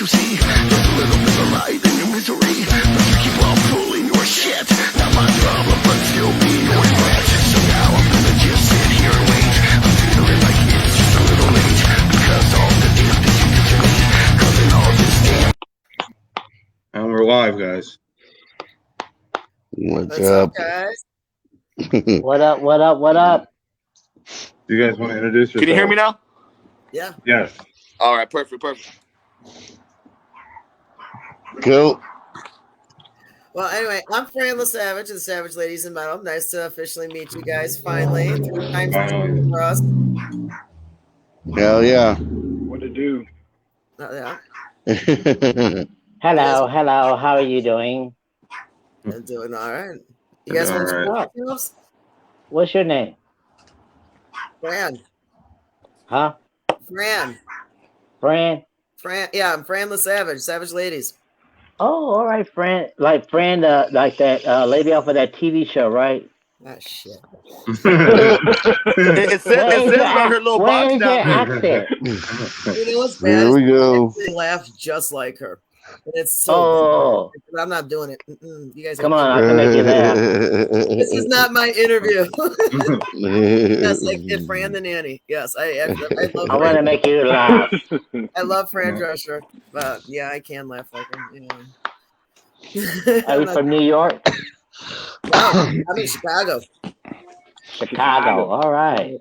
you see? There's a little bit of light in your misery, but you keep on pulling your shit. Not my problem, but still be your regret. So now I'm gonna just sit here and wait. I'm feeling like it's just a little late, because all the damn things you did to me, causing all this damn. And we're live, guys. What's up, guys? What up? What up? What up? Do you guys want to introduce yourself? Can you hear me now? Yeah. Yes. All right, perfect. Cool. Well, anyway, I'm Fran the Savage of the Savage Ladies in Metal. Nice to officially meet you guys finally. 3 times for us. Hell yeah. What to do? Yeah. Hello. How are you doing? I'm doing all right. You guys want to introduce yourselves? What's your name? Fran. Huh? Fran. Yeah, I'm Fran the Savage, Savage Ladies. Oh, all right, Fran. Like Fran, like that lady off of that TV show, right? Ah, shit. it says about her little box down there. You know what's bad? Here we go. They laugh just like her. It's so bad. I'm not doing it. You guys come on, I can make you laugh. This is not my interview. Yes, like Fran the nanny. Yes, I love. I want to make you laugh. I love Fran Drescher, but yeah, I can laugh like her. You know. Are you from New York? No, I'm in Chicago. Chicago. All right.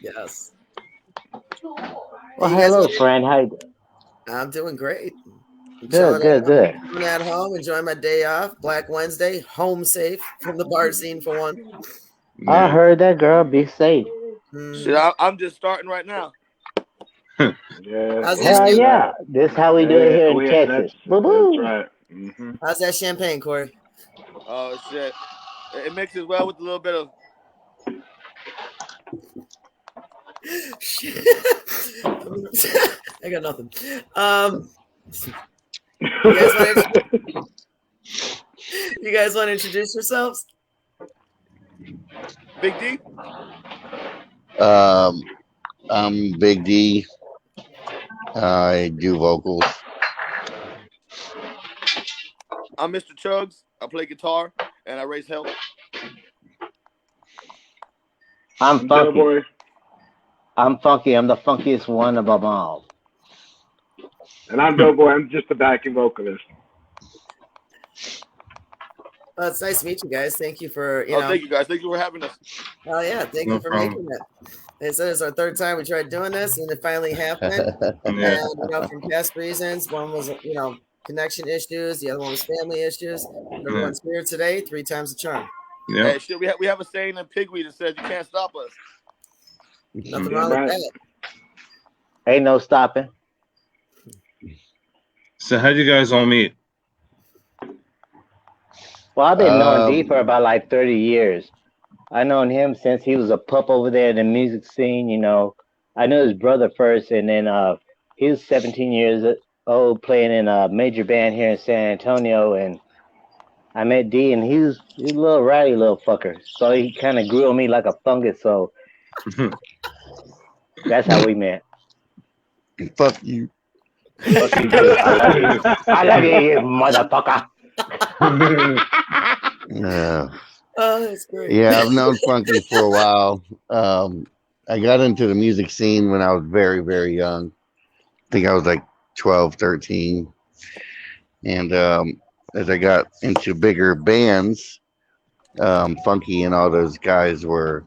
Yes. Well, hello, Fran. How you doing? I'm doing great. Good. I'm at home, enjoying my day off. Black Wednesday, home safe from the bar scene for one. I heard that, girl. Be safe. Shit, I'm just starting right now. Yeah. Hell yeah. This is how we do it here in Texas. That's right. Mm-hmm. How's that champagne, Corey? Oh, shit. It mixes well with a little bit of... I got nothing. You guys want to introduce yourselves? Big D? I'm Big D. I do vocals. I'm Mr. Chugs. I play guitar and I raise hell. I'm Funky. I'm Funky. I'm the funkiest one of them all. And I'm Doughboy. I'm just the backing vocalist. Well, it's nice to meet you guys. Thank you for thank you guys. Thank you for having us. Oh yeah, thank you for making it. They said it's our 3rd time we tried doing this, and it finally happened. And from past reasons, one was connection issues, the other one was family issues. Everyone's here today. 3 times the charm. Yeah. Hey, shit, we have a saying in PigWeed that says you can't stop us. Nothing wrong with that. Ain't no stopping. So how did you guys all meet? Well, I've been knowing D for about like 30 years. I known him since he was a pup over there in the music scene. I knew his brother first, and then he was 17 years old playing in a major band here in San Antonio, and I met D, and he's a little ratty little fucker. So he kind of grew on me like a fungus. So that's how we met. Fuck you. Fuck you, dude. I love you, motherfucker. Yeah. Oh, that's great. Yeah, I've known Funky for a while. I got into the music scene when I was very, very young. I think I was like 12, 13. And as I got into bigger bands, Funky and all those guys were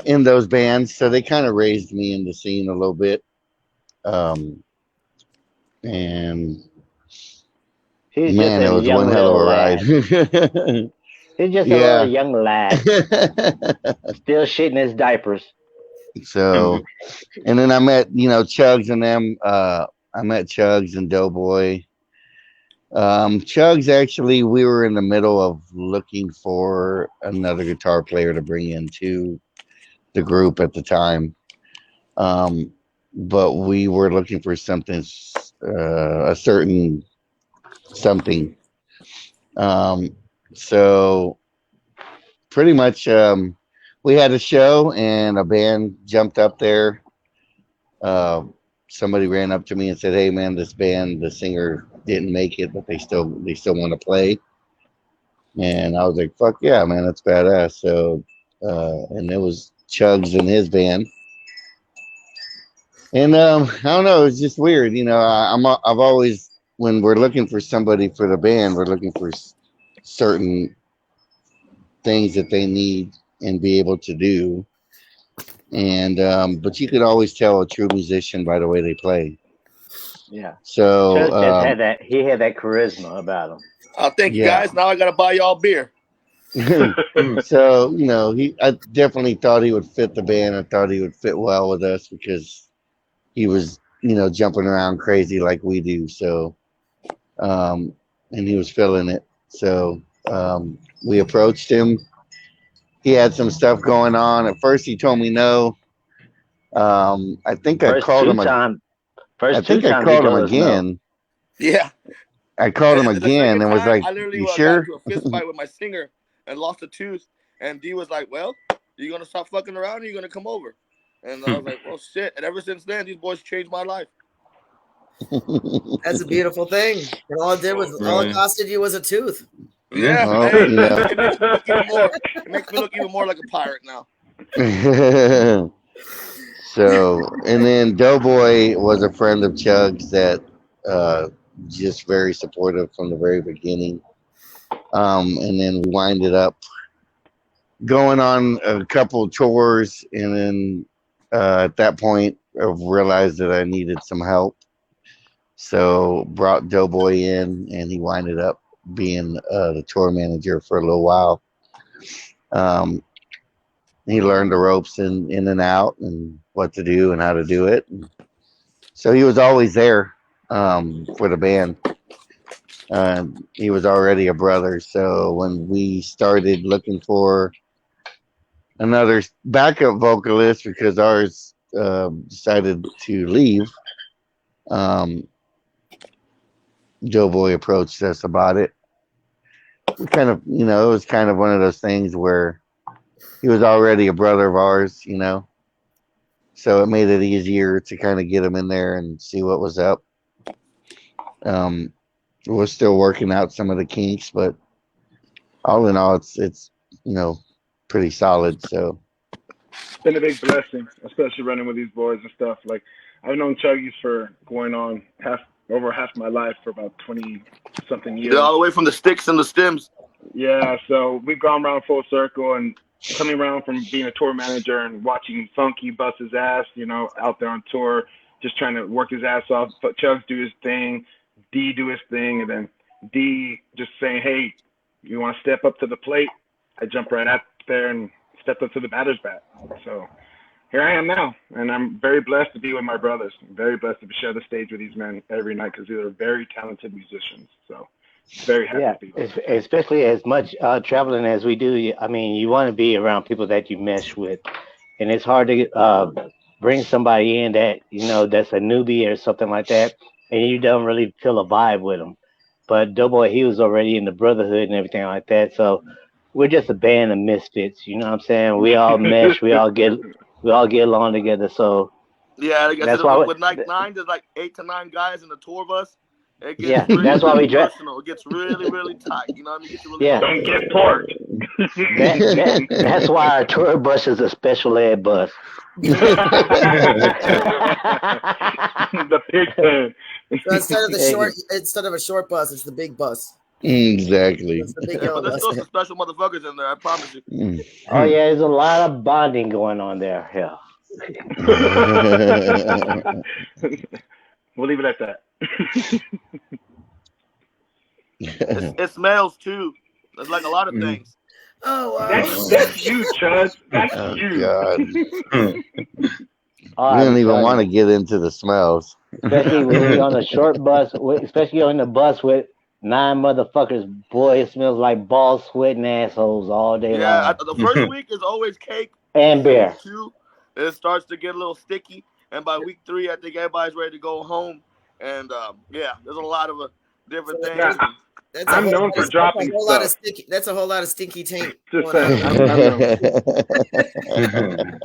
in those bands. So they kind of raised me in the scene a little bit. And man, it was one hell of a ride. He's just a little young lad. Still shitting his diapers. So, and then I met, Chugs and them. I met Chugs and Doughboy. Chugs, actually, we were in the middle of looking for another guitar player to bring into the group at the time. But we were looking for something, a certain something. So pretty much we had a show and a band jumped up there somebody ran up to me and said, "Hey, man, this band, the singer didn't make it, but they still want to play." And I was like, "Fuck yeah, man, that's badass." So, and it was Chugs and his band. And I don't know, it's just weird, you know. I've always, when we're looking for somebody for the band, we're looking for certain things that they need and be able to do. And but you could always tell a true musician by the way they play. Yeah. So Chuck just had that. He had that charisma about him. Thank you Yeah. guys. Now I gotta buy y'all beer. so you know, I definitely thought he would fit the band. I thought he would fit well with us because he was, you know, jumping around crazy like we do. So and he was feeling it. So we approached him. He had some stuff going on. At first he told me no. I think I called him. I think I called him again. Yeah. I called him And the again second and was time, like, I literally "You got sure?" into a fist fight with my singer and lost a tooth. And D was like, "Well, you gonna stop fucking around or you gonna come over?" And I was like, "Well, shit." And ever since then, these boys changed my life. That's a beautiful thing. And all it did was all it costed you was a tooth. Yeah. Well, Hey, you know. it makes me look even more. It makes me look even more like a pirate now. So, and then Doughboy was a friend of Chug's that just very supportive from the very beginning. And then we winded up going on a couple tours, and then at that point I realized that I needed some help. So brought Doughboy in, and he winded up being the tour manager for a little while. He learned the ropes in and out and what to do and how to do it. So he was always there for the band. He was already a brother. So when we started looking for another backup vocalist because ours decided to leave, Doughboy approached us about it. We kind of, you know, it was kind of one of those things where he was already a brother of ours, you know. So it made it easier to kind of get him in there and see what was up. We're still working out some of the kinks, but all in all, it's you know, pretty solid. So It's been a big blessing, especially running with these boys and stuff. Like I've known Chuggies for going on over half my life, for about 20-something years. They're all the way from the sticks and the stems. Yeah, so we've gone around full circle, and coming around from being a tour manager and watching Funky bust his ass, you know, out there on tour, just trying to work his ass off, but Chugs do his thing, D do his thing, and then D just saying, "Hey, you want to step up to the plate?" I jump right out there and stepped up to the batter's bat. So here I am now, and I'm very blessed to be with my brothers. I'm very blessed to share the stage with these men every night because they're very talented musicians. So very happy to be with them. Especially as much traveling as we do. I mean, you want to be around people that you mesh with, and it's hard to bring somebody in that, you know, that's a newbie or something like that, and you don't really feel a vibe with them. But Doughboy, he was already in the brotherhood and everything like that, so we're just a band of misfits. You know what I'm saying? We all mesh, we all get along together. So yeah, like that's why why with like 9, there's like 8 to 9 guys in the tour bus. It gets yeah, really, that's why we dress. personal. It gets really, really tight. You know what I mean? It gets really Yeah. Don't get porked. That's why our tour bus is a special ed bus. The pig pen. So instead of a short bus, it's the big bus. exactly. It's the big But yellow there's bus. still some special motherfuckers in there. I promise you. Oh yeah, there's a lot of bonding going on there. Yeah. We'll leave it at that. It smells too. There's like a lot of things. Oh wow. That's you, Chud. That's you. God. Oh, We don't even I'm want to telling get into the smells. you. Especially when you're on a short bus, especially on the bus with 9 motherfuckers. Boy, it smells like ball sweating assholes all day Yeah, long. the first week is always cake. And beer. Week 2, it starts to get a little sticky, and by week 3, I think everybody's ready to go home. And yeah, there's a lot of different things. That's I'm known for dropping stuff. That's a whole lot of stinky taint. Just going on. saying. I'm known.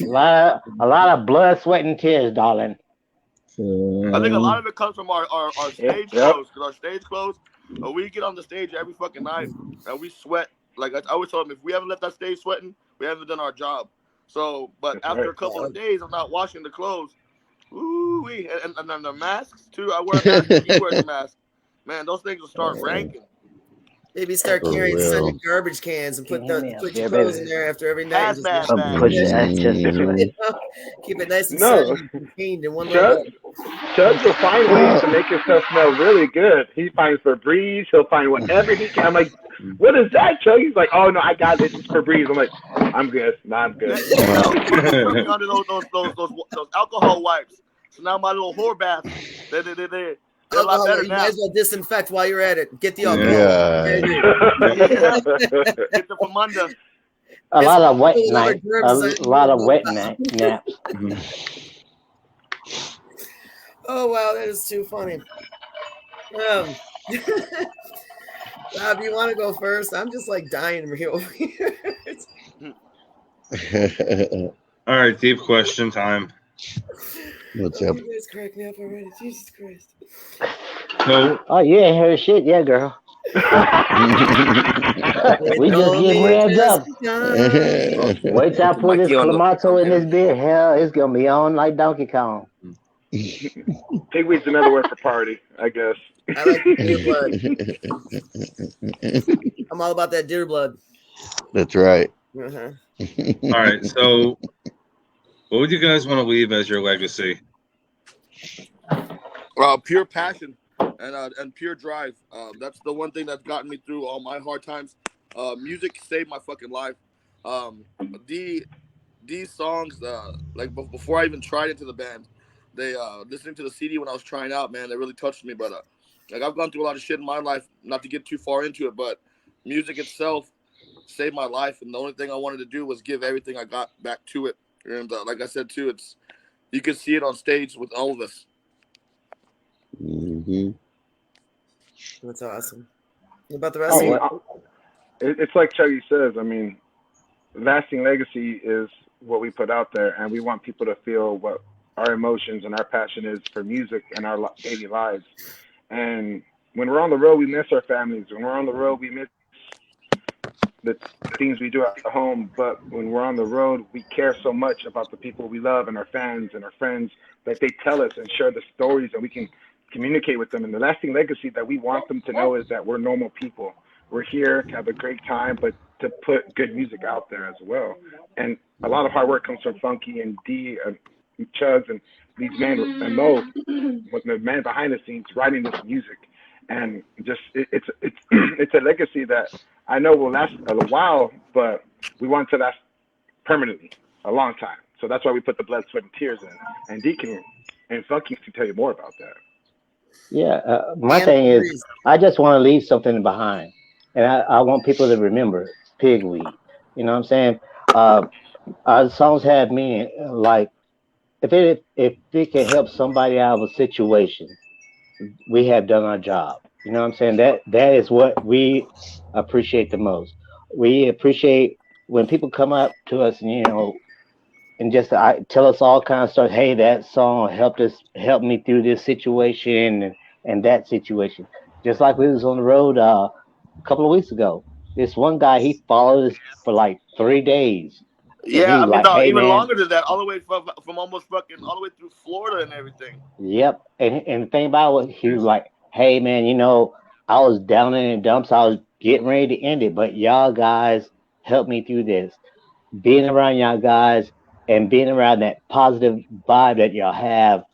A lot of blood, sweat, and tears, darling. I think a lot of it comes from our stage Yep. clothes, because our stage clothes, we get on the stage every fucking night and we sweat. Like I always told them, if we haven't left that stage sweating, we haven't done our job. So, but That's after right. a couple of days of not washing the clothes, ooh, and then the masks too. I wear a mask and he wears a mask. Man, those things will start ranking. Maybe start For carrying real. scented garbage cans and put Can you hear me up your there, clothes baby? in there after every night. And just Hazmat Oh, bags. push it. That's just right. keep it nice and No. scented and contained in one little Chuds, bag. Chuds will find ways to make yourself smell really good. He finds Febreze. He'll find whatever he can. I'm like, what is that, Chug? He's like, oh no, I got it. It's Febreze. I'm like, I'm good. No, I'm good. Put me under those alcohol wipes. So now my little whore baths, they're a lot Alcohol, better you now. might as well disinfect while you're at it. Get the alcohol. Yeah. Get the from under. A lot of wet It's nights. germs A lot of wet naps. Oh wow, that is too funny. Rob, you want to go first? I'm just like dying over here. All right, deep question time. What's up? You guys crack me up already. Jesus Christ. So, Oh, you ain't heard shit yet, girl. We just getting revved up. Wait till I put this Clamato in this beer. Hell, it's gonna be on like Donkey Kong. Pigweed's another word for party, I guess. I like deer blood. I'm all about that deer blood. That's right. Uh-huh. all right. So, what would you guys want to leave as your legacy? Pure passion and pure drive. That's the one thing that's gotten me through all my hard times. Music saved my fucking life. These songs, like before I even tried into the band, they listening to the CD when I was trying out, man, they really touched me. But like I've gone through a lot of shit in my life, not to get too far into it, but music itself saved my life, and the only thing I wanted to do was give everything I got back to it. And like I said too, you can see it on stage with all of us. Mm-hmm. That's awesome. What about the rest of you? It's like Chuggy says. I mean, lasting legacy is what we put out there, and we want people to feel what our emotions and our passion is for music and our daily lives. And when we're on the road, we miss our families. When we're on the road, we miss the things we do at home. But when we're on the road, we care so much about the people we love and our fans and our friends that they tell us and share the stories, and we can communicate with them. And the lasting legacy that we want them to know is that we're normal people. We're here to have a great time, but to put good music out there as well. And a lot of hard work comes from Funky and D and Chuds and these men and Mo, with the man behind the scenes writing this music. And just it's it's a legacy that I know will last a while, but we want it to last permanently, a long time. So that's why we put the blood, sweat, and tears in. And Deacon and Funky can tell you more about that. Yeah, my thing is, I just want to leave something behind, and I want people to remember Pigweed. You know what I'm saying? Our songs have meaning. Like if it can help somebody out of a situation, we have done our job. You know what I'm saying? That is what we appreciate the most. We appreciate when people come up to us and just tell us all kinds of stuff. Hey, that song helped me through this situation and that situation. Just like we was on the road a couple of weeks ago. This one guy, he followed us for like 3 days, and he Yeah, I was mean, like, "Hey, even man." longer than that, all the way from almost fucking all the way through Florida and everything. Yep. And the thing about it, he was like, "Hey, man, I was down in the dumps. I was getting ready to end it, but y'all guys helped me through this. Being around y'all guys and being around that positive vibe that y'all have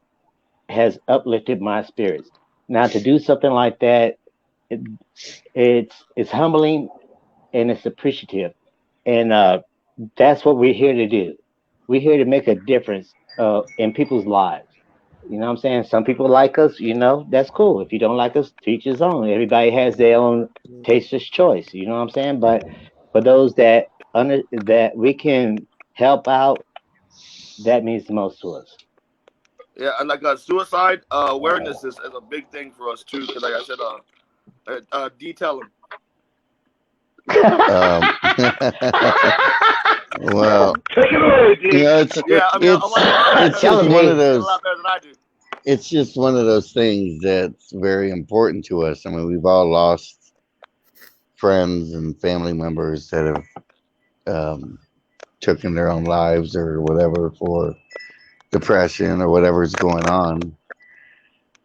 has uplifted my spirits. Now to do something like that, it, it's humbling and it's appreciative, and that's what we're here to do. We're here to make a difference in people's lives. You know what I'm saying? Some people like us, that's cool. If you don't like us, teach his own. Everybody has their own tasteless choice. You know what I'm saying? But for those that we can help out, that means the most to us. Yeah, and like suicide awareness is a big thing for us too. Because like I said, detail them. Um, well, Take it away, D. you know, it's Yeah, I mean, I want it's Tell just him, one D. of a those. lot better than I do. It's just one of those things that's very important to us. I mean, we've all lost friends and family members that have taken their own lives or whatever for depression or whatever's going on.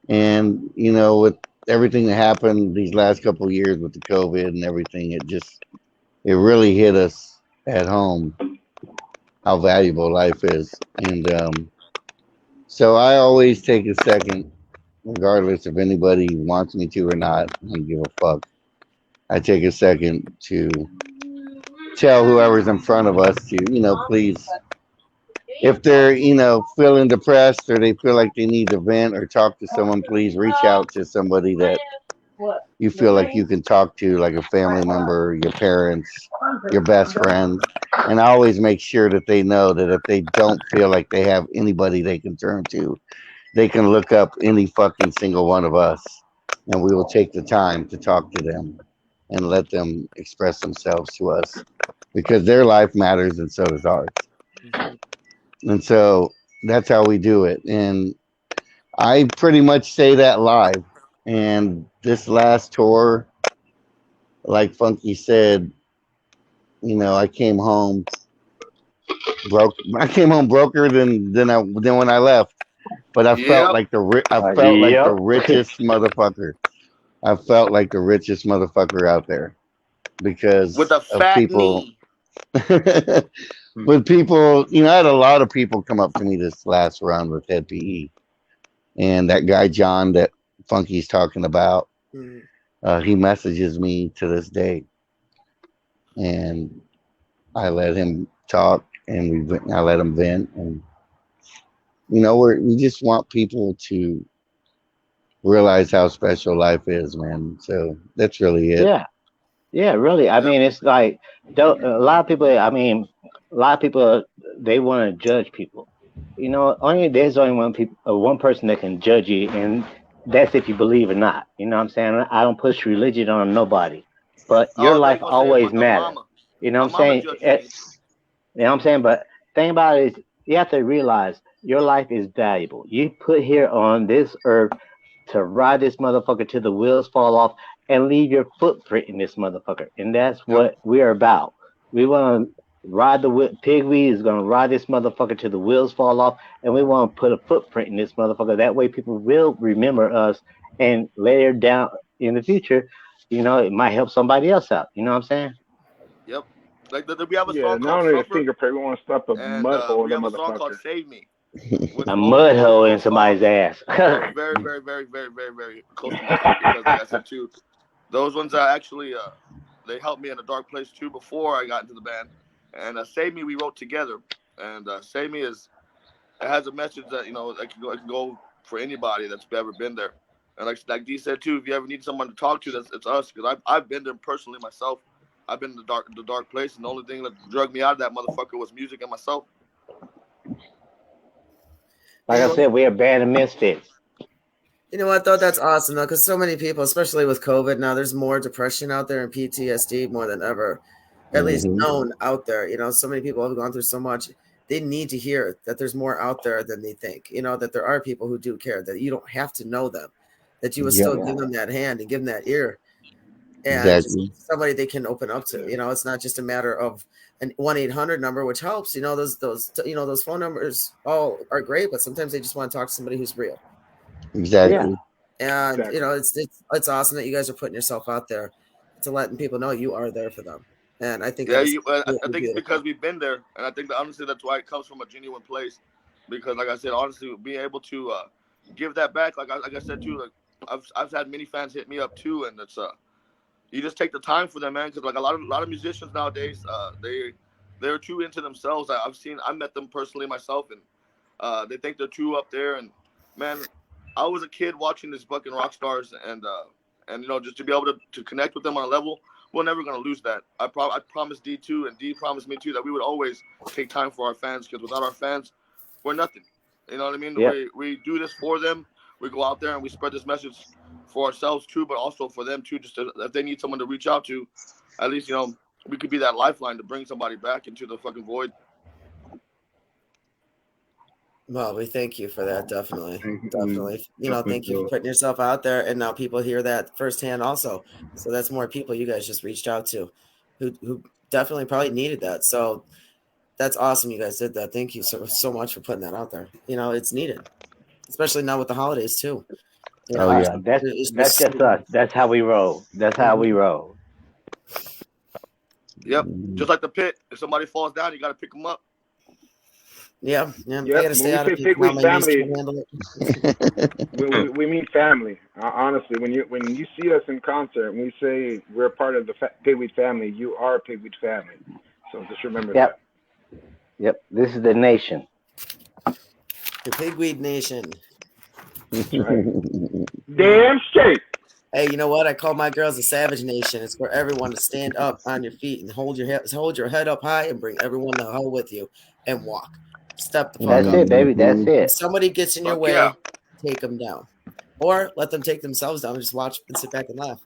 And you know, with everything that happened these last couple of years with the COVID and everything, it really hit us at home how valuable life is. And so I always take a second, regardless if anybody wants me to or not. I don't give a fuck. I take a second to tell whoever's in front of us to, please, if they're, feeling depressed or they feel like they need to vent or talk to someone, please reach out to somebody that you feel like you can talk to, like a family member, your parents, your best friend. And I always make sure that they know that if they don't feel like they have anybody they can turn to, they can look up any fucking single one of us and we will take the time to talk to them and let them express themselves to us because their life matters and so does ours. And so that's how we do it. And I pretty much say that live. And this last tour, like Funky said, I came home broke. I came home broker than when I left. But I felt Yep. like the Yep. richest motherfucker. I felt like the richest motherfucker out there With because a of fat people. knee. With people, I had a lot of people come up to me this last run with Head PE, and that guy John that Funky's talking about, he messages me to this day, and I let him talk, and I let him vent, and we just want people to realize how special life is, man. So that's really it. Yeah. Yeah, really. I Yep. mean, it's like a lot of people. I mean, a lot of people they want to judge people. There's only one person that can judge you, and that's if you believe or not. You know what I'm saying? I don't push religion on nobody, but your Oh, I thought you life were gonna say always my matter. mama. You know My what I'm mama saying? judges me. You know what I'm saying? But thing about it is, you have to realize your life is valuable. You put here on this earth to ride this motherfucker till the wheels fall off and leave your footprint in this motherfucker. And that's Yep. what we're about. We want to ride Pigweed is going to ride this motherfucker till the wheels fall off, and we want to put a footprint in this motherfucker. That way people will remember us and later down in the future, it might help somebody else out. You know what I'm saying? Yep. Like we have a Yeah, song not called only a "Suffer," fingerprint, we want to stop a and mud hole in we that have a song called motherfucker. "Save Me," which A both mud both of hole in those somebody's songs ass. are very, very, very, very, very, very close to my heart because, like I said too, those ones are actually they helped me in a dark place too before I got into the band. And "Save Me" we wrote together, and "Save Me" it has a message that it can go for anybody that's ever been there. And like D said too, if you ever need someone to talk to, it's us because I've been there personally myself. I've been in the dark place, and the only thing that drug me out of that motherfucker was music and myself. Like I said, we're a band of misfits. You know what, though? That's awesome, though, because so many people, especially with COVID now, there's more depression out there and PTSD more than ever, at least known out there. So many people have gone through so much. They need to hear that there's more out there than they think, that there are people who do care, that you don't have to know them, that you will still give them that hand and give them that ear. And Exactly. just somebody they can open up to. It's not just a matter of an 1-800 number, which helps. Those phone numbers all are great, but sometimes they just want to talk to somebody who's real. Exactly. And Exactly. it's awesome that you guys are putting yourself out there to letting people know you are there for them. And I think Yeah, that is I think it's beautiful. because we've been there, and I think that honestly that's why it comes from a genuine place. Because like I said, honestly, being able to give that back, like I said too, like I've had many fans hit me up too, and it's you just take the time for them, man. Because like a lot of musicians nowadays, they're too into themselves. I met them personally myself, and they think they're too up there. And man, I was a kid watching these fucking rock stars, and just to be able to connect with them on a level, we're never gonna lose that. I promised D too, and D promised me too that we would always take time for our fans, because without our fans, we're nothing. You know what I mean? Yep. We do this for them. We go out there and we spread this message for ourselves too, but also for them too. Just if they need someone to reach out to, at least we could be that lifeline to bring somebody back into the fucking void. Well, we thank you for that. Definitely. Definitely Thank you for putting yourself out there. And now people hear that firsthand also. So that's more people you guys just reached out to who definitely probably needed that. So that's awesome. You guys did that. Thank you so much for putting that out there. It's needed, especially now with the holidays too. Yeah, that's just us. That's how we roll. That's how we roll. Yep. Just like the pit. If somebody falls down, you got to pick them up. Yeah. I Yep. gotta stay When out we of say people. PigWeed family, we mean family. Honestly, when you see us in concert and we say we're part of the PigWeed family, you are PigWeed family. So just remember that. Yep. This is the nation. The Pigweed Nation. That's right. Damn straight. Hey, you know what? I call my girls the Savage Nation. It's for everyone to stand up on your feet and hold your head up high and bring everyone the hell with you and walk. Step the fuck up. That's it, baby. That's it. If somebody gets in your way, take them down. Or let them take themselves down and just watch and sit back and laugh.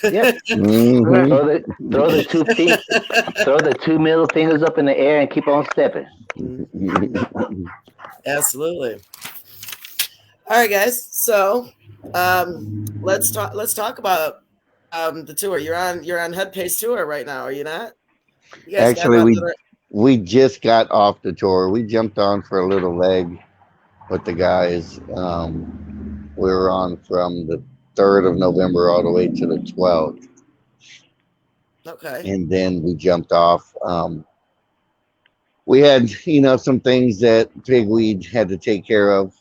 Yep. Throw the two middle fingers up in the air and keep on stepping. Absolutely. All right, guys. So let's talk about the tour. You're on Head Pace tour right now, are you not? You guys Actually, we just got off the tour. We jumped on for a little leg with the guys. We were on from the 3rd of November all the way to the 12th. Okay. And then we jumped off. We had, some things that PigWeed had to take care of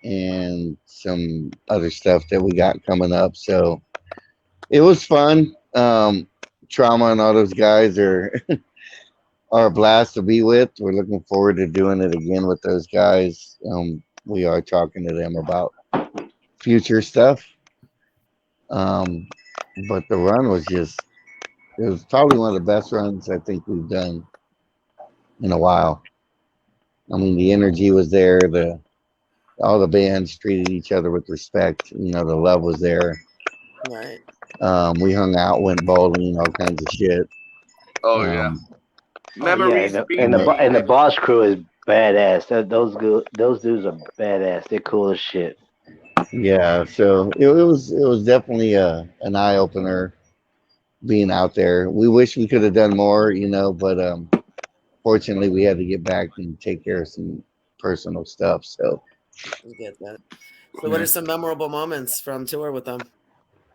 and some other stuff that we got coming up. So it was fun. Trauma and all those guys are a blast to be with. We're looking forward to doing it again with those guys. We are talking to them about future stuff. But the run was it was probably one of the best runs I think we've done in a while. I mean, the energy was there. All the bands treated each other with respect. The love was there. Right. We hung out, went bowling, all kinds of shit. Oh yeah. Memories. And the boss crew is badass. Those dudes are badass. They're cool as shit. Yeah, so it was definitely an eye opener being out there. We wish we could have done more, but fortunately we had to get back and take care of some personal stuff. So you get that. So what are some memorable moments from tour with them?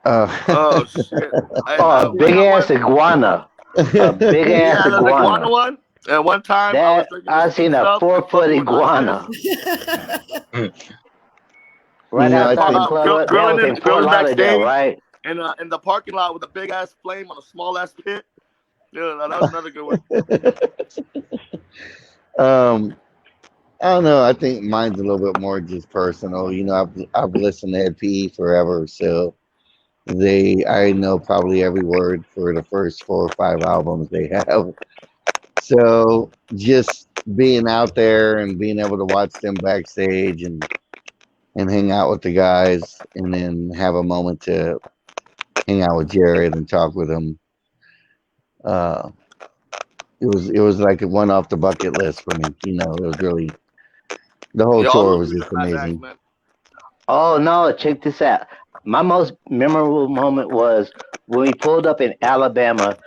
Oh shit! A big ass iguana. A big ass iguana. One. And one time I seen a 4-foot iguana. Right outside the club. Grilling backstage, right? And in the parking lot with a big ass flame on a small ass pit. Yeah, that was another good one. I don't know. I think mine's a little bit more just personal. I've listened to EP forever, so I know probably every word for the first 4 or 5 albums they have. So just being out there and being able to watch them backstage and hang out with the guys, and then have a moment to hang out with Jared and talk with him. It was like it went off the bucket list for me. It was really, the whole tour was just amazing. Oh no, check this out. My most memorable moment was when we pulled up in Alabama.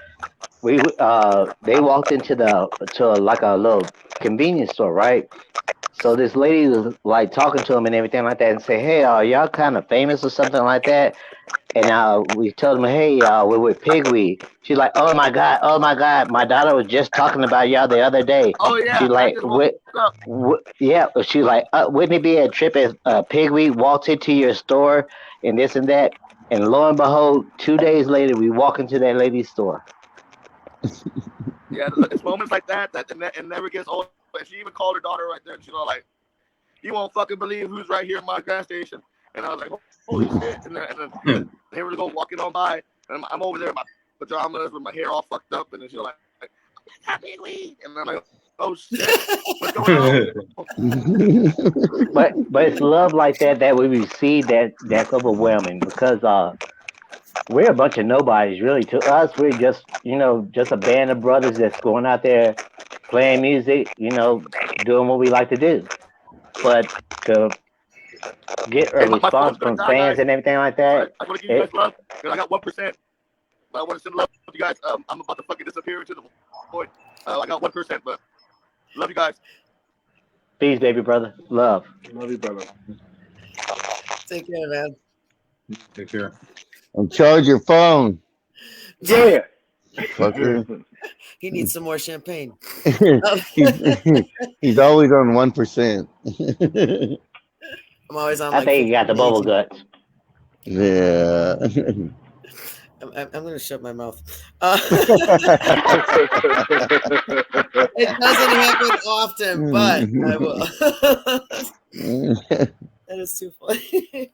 They walked into like a little convenience store, right? So this lady was like talking to him and everything like that, and say, "Hey, y'all kind of famous or something like that?" And we told them, "Hey, we're with PigWeed." She's like, "Oh my god, my daughter was just talking about y'all the other day." Oh yeah. She's like, yeah. She's like, "Wouldn't it be a trip if PigWeed walks into your store and this and that?" And lo and behold, 2 days later, we walk into that lady's store. Yeah, it's moments like that it never gets old. But she even called her daughter right there. She's like, "You won't fucking believe who's right here in my gas station." And I was like, "Holy shit!" And then they were going walking on by, and I'm over there in my pajamas with my hair all fucked up, and then she's like, "Happy weed," and I'm like, "Oh shit, what's going on?" But it's love like that we receive that's overwhelming, because we're a bunch of nobodies, really. To us, we're just, just a band of brothers that's going out there playing music, doing what we like to do. But to get a Hey, my response phone's gonna from die, fans guys. and everything like So that, I want to give you guys love because I got 1%. I want to send love to you guys. I'm about to fucking disappear into the void. I got 1%, but love you guys. peace, baby brother. Love. Love you, brother. Take care, man. Take care. And charge your phone, Yeah. fucker. He needs some more champagne. he's always on 1%. I'm always on. I think you got the bubble guts. Yeah. I'm gonna shut my mouth. It doesn't happen often, but I will. That is too funny.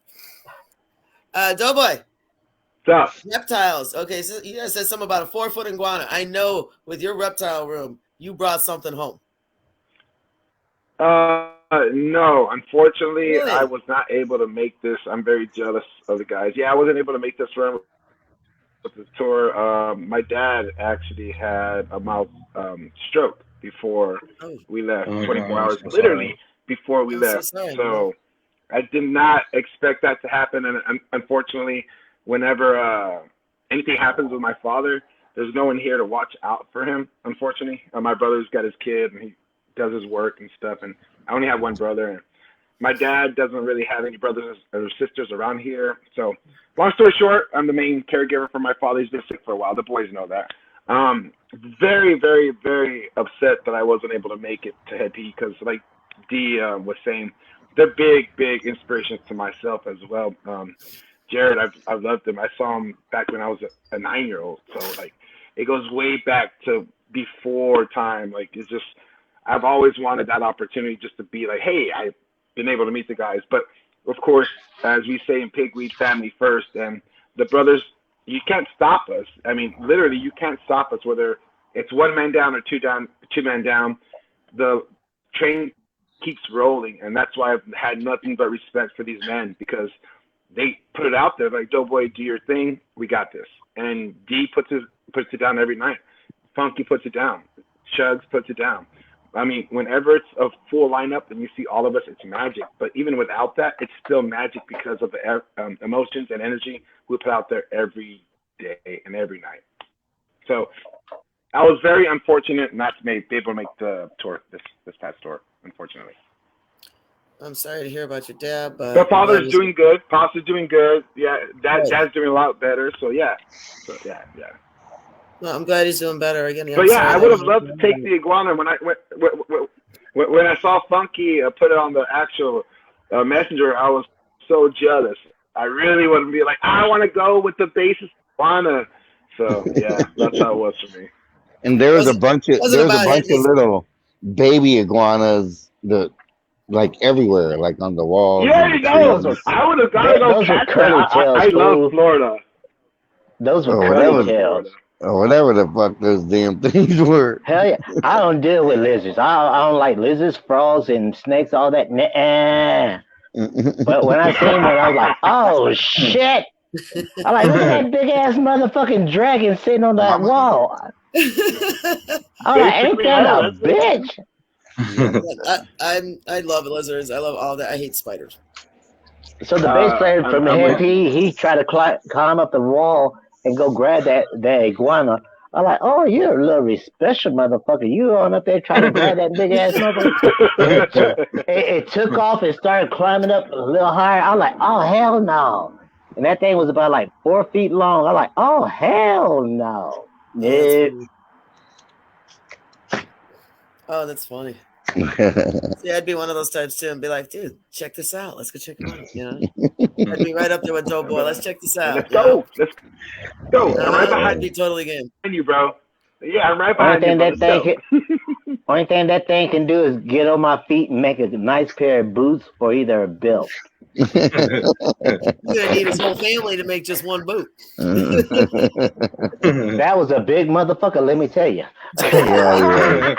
Doughboy. Stop. Reptiles. Okay, so you guys said something about a 4-foot iguana. I know with your reptile room, you brought something home. No, unfortunately, Really? I was not able to make this. I'm very jealous of the guys. Yeah, I wasn't able to make this run with the tour. My dad actually had a mild stroke before we left. Oh my 24 God, hours, I'm so literally sorry. before we I'm so left. sorry, So I did not expect that to happen. And unfortunately, whenever anything happens with my father, there's no one here to watch out for him. Unfortunately, my brother's got his kid and he does his work and stuff. And I only have one brother. And my dad doesn't really have any brothers or sisters around here. So long story short, I'm the main caregiver for my father. He's been sick for a while. The boys know that. Very, very, very upset that I wasn't able to make it to Head P because, like Dee was saying, they're big, big inspirations to myself as well. Jared, I've loved him. I saw him back when I was a 9-year-old. So, like, it goes way back to before time. Like, it's just, I've always wanted that opportunity just to be like, hey, I've been able to meet the guys. But, of course, as we say in PigWeed, family first. And the brothers, you can't stop us. I mean, literally, you can't stop us, whether it's one man down or two man down. The train keeps rolling. And that's why I've had nothing but respect for these men, because they put it out there like, Doughboy, do your thing. We got this. And D puts it down every night. Funky puts it down. Chugs puts it down. I mean, whenever it's a full lineup and you see all of us, it's magic. But even without that, it's still magic because of the emotions and energy we put out there every day and every night. So I was very unfortunate not to be able to make the tour, this past tour, unfortunately. I'm sorry to hear about your dad, but The father's doing good. Pops is doing good. Yeah, dad's doing a lot better. So yeah. No, I'm glad he's doing better again. But yeah, I would have loved to take the iguana when I saw Funky put it on the actual messenger. I was so jealous. I really want to be like, I want to go with the bassist iguana. So yeah, that's how it was for me. And there was a bunch of little baby iguanas that, like, everywhere, like on the walls. You already know. I would have gotten those cats. I love Florida. Those were curly tails. Or whatever the fuck those damn things were. Hell yeah. I don't deal with lizards. I don't like lizards, frogs, and snakes, all that. But when I seen one, I was like, oh, shit. I'm like, look at that big-ass motherfucking dragon sitting on that wall. I'm like, ain't that a bitch? I love lizards. I love all that. I hate spiders. So the bass player from MP, he tried to climb up the wall and go grab that iguana. I'm like, oh, you're a little special motherfucker. You on up there trying to grab that big ass motherfucker. It took off and started climbing up a little higher. I'm like, oh, hell no. And that thing was about like 4 feet long. I'm like, oh, hell no. Yeah. Oh, that's funny. See, I'd be one of those types too, and be like, "Dude, check this out. Let's go check it out." You know, I'd be right up there with Doughboy. Let's check this out. Let's go. Let's go. I'm right behind you. Totally game. You, bro. Yeah, I'm right behind you. Only thing that thing can do is get on my feet and make a nice pair of boots or either a belt. You're gonna need his whole family to make just one boot. That was a big motherfucker. Let me tell you. Yeah.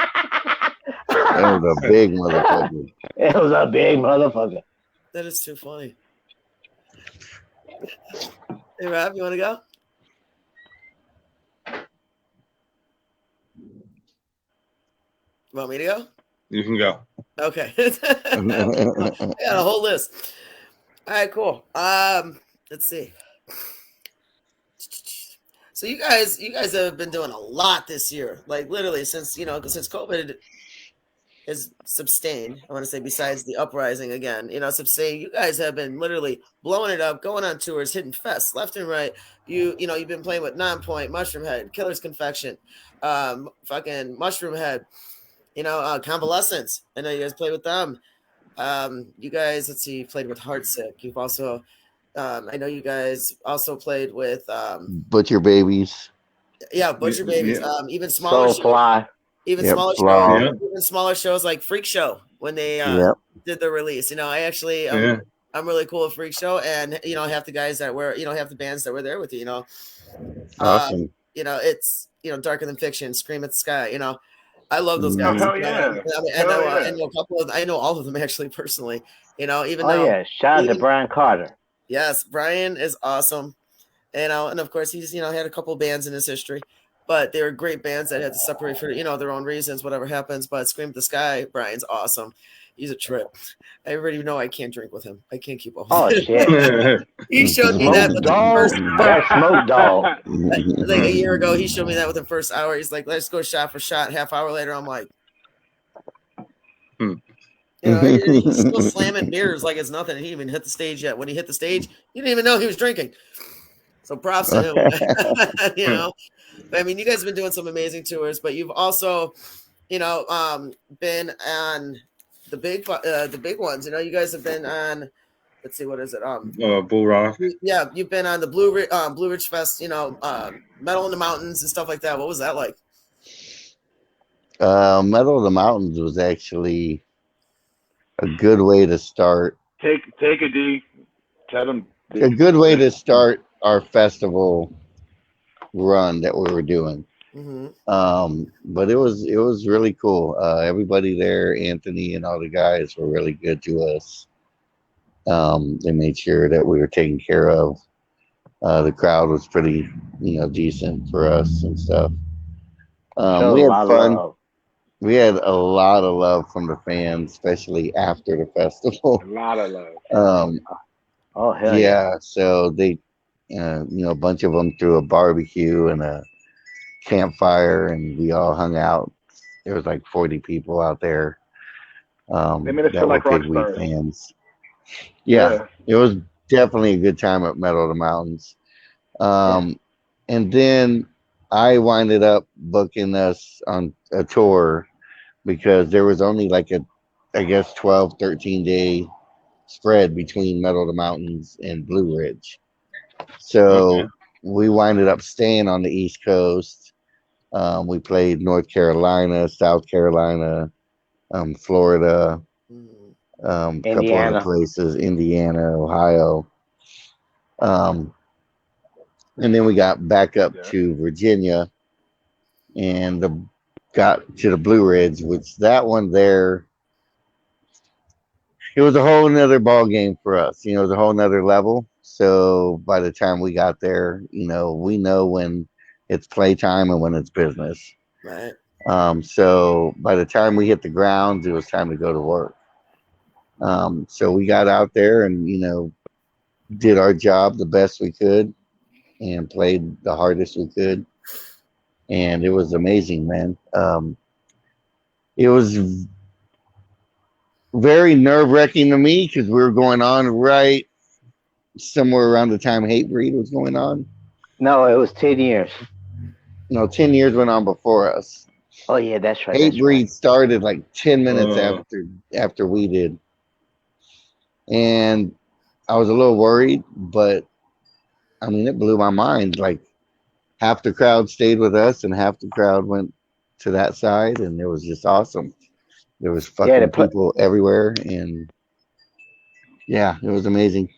That was a big motherfucker. It was a big motherfucker. That is too funny. Hey, Rob, you want to go? Want me to go? You can go. Okay. I got a whole list. All right, cool. Let's see. So you guys have been doing a lot this year, like literally since since COVID is sustained. I want to say besides the uprising again, sustained. You guys have been literally blowing it up, going on tours, hitting fests left and right. You've been playing with Nonpoint, Mushroom Head, Killer's Confection, fucking Mushroom Head, Convalescence. I know you guys played with them. You guys, let's see, you played with Heartsick. You've also, I know you guys also played with Butcher Babies. Yeah, Butcher Babies. Yeah. Even smaller shows, Fly. even smaller shows like Freak Show when they did the release. I actually I'm really cool with Freak Show, and half the guys that were half the bands that were there with you. Awesome. It's Darker Than Fiction, Scream at the Sky. I love those guys. Hell yeah. I know a couple of I know all of them actually personally. Even though shout out to Brian Carter. Yes, Brian is awesome. And of course he's had a couple of bands in his history, but they were great bands that had to separate for their own reasons, whatever happens. But Scream at the Sky, Brian's awesome. He's a trip. I already know I can't drink with him. I can't keep up. Oh shit! He showed me that with the first smoke dog. Like a year ago, he showed me that with the first hour. He's like, "Let's go shot for shot." Half hour later, I'm like, he's still slamming beers like it's nothing. He didn't even hit the stage yet. When he hit the stage, he didn't even know he was drinking. So props to him. I mean, you guys have been doing some amazing tours, but you've also, been on the big ones. You guys have been on. Let's see, what is it? Bull Rock. Yeah, you've been on the Blue Ridge Fest. Metal in the Mountains and stuff like that. What was that like? Metal in the Mountains was actually a good way to start. Take a D. Tell them. A good way to start our festival run that we were doing. Mm-hmm. But it was really cool. Everybody there, Anthony and all the guys were really good to us. They made sure that we were taken care of. The crowd was pretty, decent for us and stuff. We had fun. We had a lot of love from the fans, especially after the festival. A lot of love. Oh hell yeah! So they, a bunch of them threw a barbecue and a campfire, and we all hung out. There was like 40 people out there. They made us feel like rock stars. Fans. Yeah, it was definitely a good time at Metal of the Mountains. And then I winded up booking us on a tour because there was only like 12, 13 day spread between Metal of the Mountains and Blue Ridge. So we winded up staying on the East Coast. We played North Carolina, South Carolina, Florida, a couple other places, Indiana, Ohio. And then we got back up to Virginia and got to the Blue Ridge, which that one there, it was a whole nother ball game for us. It was a whole nother level. So by the time we got there, we know when it's playtime and when it's business. Right. So by the time we hit the grounds, it was time to go to work. So we got out there and, did our job the best we could and played the hardest we could. And it was amazing, man. It was very nerve-wracking to me because we were going on right somewhere around the time Hatebreed was going on. No, it was 10 years. No, 10 years went on before us. Oh yeah, that's right. Hatebreed started like 10 minutes after we did. And I was a little worried, but I mean, it blew my mind. Like half the crowd stayed with us and half the crowd went to that side, and it was just awesome. There was fucking people everywhere, and yeah, it was amazing.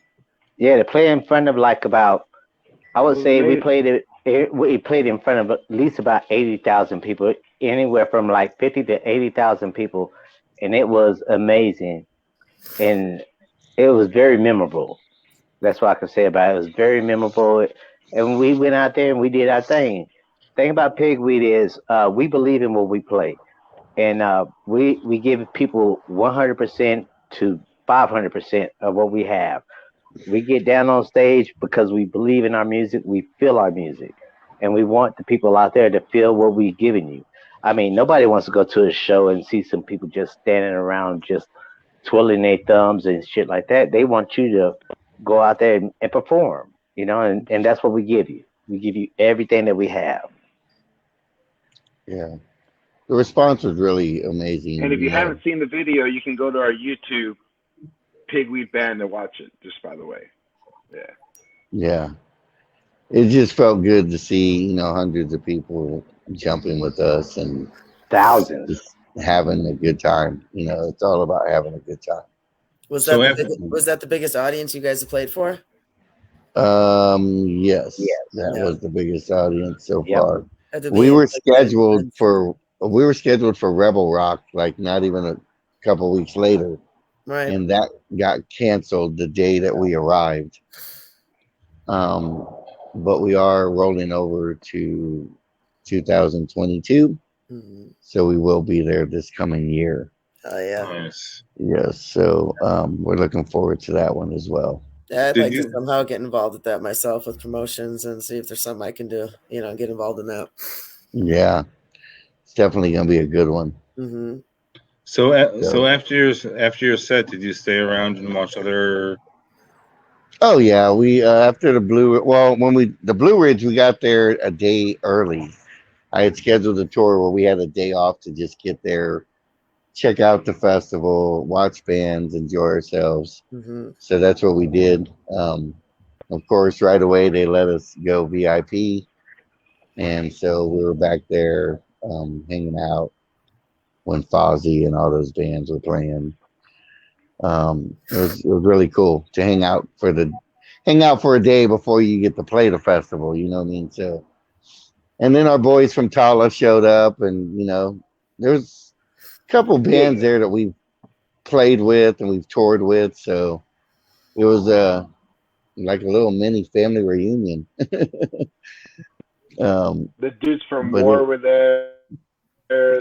Yeah, to play in front of I would say we played in front of at least about 80,000 people, anywhere from 50 to 80,000 people, and it was amazing, and it was very memorable. That's what I can say about it. It was very memorable, and we went out there and we did our thing. Thing about Pigweed is we believe in what we play, and we give people 100% to 500% of what we have. We get down on stage because we believe in our music, we feel our music, and we want the people out there to feel what we're giving you. I mean, nobody wants to go to a show and see some people just standing around just twiddling their thumbs and shit like that. They want you to go out there and perform, and that's what we give you. We give you everything that we have. Yeah. The response was really amazing. And if you haven't seen the video, you can go to our YouTube Pigweed Band and watch it, just by the way. Yeah. Yeah. It just felt good to see, hundreds of people jumping with us and thousands just having a good time. It's all about having a good time. Was that the biggest audience you guys have played for? Yes. That was the biggest audience so far. We were scheduled for Rebel Rock, like not even a couple weeks later. Right. And that got canceled the day that we arrived. But we are rolling over to 2022. Mm-hmm. So we will be there this coming year. Oh yeah. Nice. Yes. So we're looking forward to that one as well. Yeah, I'd like to somehow get involved with that myself with promotions and see if there's something I can do, get involved in that. Yeah. It's definitely going to be a good one. Mm-hmm. So after your set, did you stay around and watch other? Oh yeah, we after the the Blue Ridge, we got there a day early. I had scheduled a tour where we had a day off to just get there, check out the festival, watch bands, enjoy ourselves. Mm-hmm. So that's what we did. Of course, right away they let us go VIP, and so we were back there hanging out when Fozzy and all those bands were playing. It was really cool to hang out for a day before you get to play the festival. You know what I mean? So, and then our boys from Tala showed up, and there's a couple bands there that we've played with and we've toured with. So it was like a little mini family reunion. The dudes from War were there.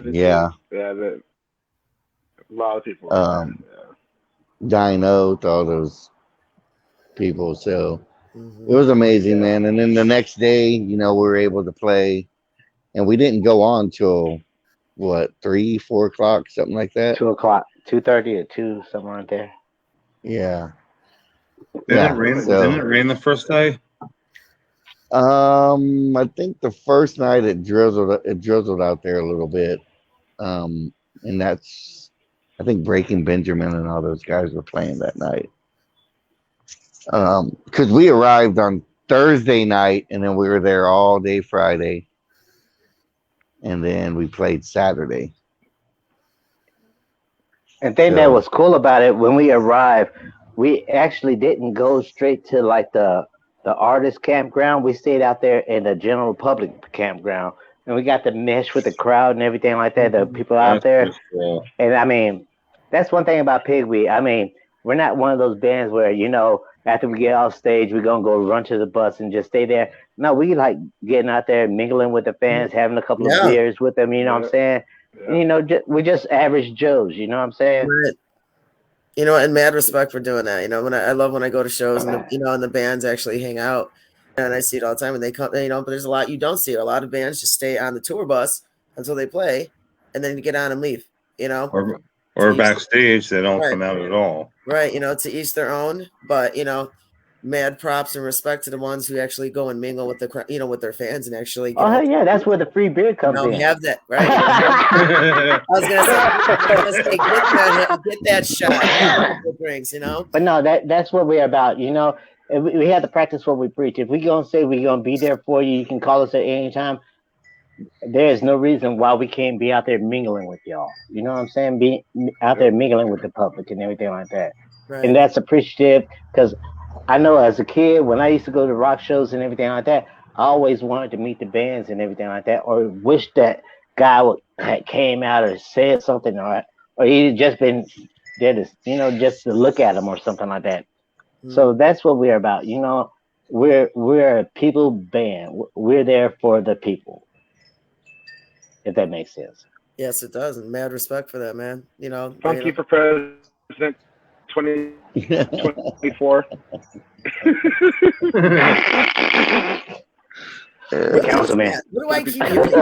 Yeah. A lot of people. Dino, all those people. So it was amazing, man. And then the next day, we were able to play, and we didn't go on till 3, 4 o'clock, something like that. 2 o'clock, 2:30 or 2, something like that. Yeah. Didn't it rain the first day? I think the first night it drizzled out there a little bit. And that's, I think Breaking Benjamin and all those guys were playing that night. Because we arrived on Thursday night, and then we were there all day Friday, and then we played Saturday. And thing that was cool about it, when we arrived, we actually didn't go straight to like the artist campground. We stayed out there in the general public campground, and we got to mesh with the crowd and everything like that. The people out there, and I mean, that's one thing about Pigweed. I mean, we're not one of those bands where after we get off stage, we're gonna go run to the bus and just stay there. No, we like getting out there, mingling with the fans, having a couple of beers with them. You know what I'm saying? Yeah. We're just average Joes. You know what I'm saying? Right. And mad respect for doing that. I love when I go to shows and and the bands actually hang out, and I see it all the time when they come. But there's a lot you don't see. A lot of bands just stay on the tour bus until they play, and then get on and leave. Or backstage, they don't come out at all. Right. To each their own. But mad props and respect to the ones who actually go and mingle with the with their fans and actually. That's where the free beer comes in. Have that right. I was gonna say get that shot. Drinks, But no, that's what we're about. We have to practice what we preach. If we gonna say we're gonna be there for you, you can call us at any time. There's no reason why we can't be out there mingling with y'all. You know what I'm saying? Be out there mingling with the public and everything like that. Right. And that's appreciative, because I know as a kid, when I used to go to rock shows and everything like that, I always wanted to meet the bands and everything like that, or wish that guy came out or said something, or he'd just been there to, just to look at him or something like that. So that's what we're about. You know, we're a people band. We're there for the people. If that makes sense. Yes, it does, and mad respect for that, man. Funky for president 2024. Councilman. What do I keep hearing?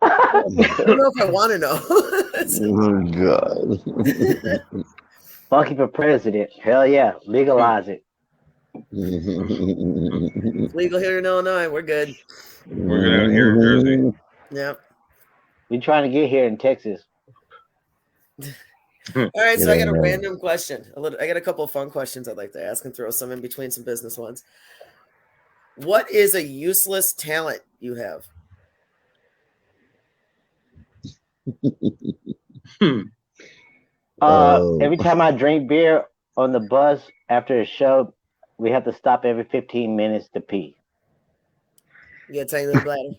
I don't know if I want to know. Oh God. Funky for president. Hell yeah. Legalize it. It's legal here in Illinois. We're good. We're good out here in Jersey. Yep. We're trying to get here in Texas. All right, so I got a random question. I got a couple of fun questions I'd like to ask and throw some in between some business ones. What is a useless talent you have? Every time I drink beer on the bus after a show, we have to stop every 15 minutes to pee. You got a tiny little bladder.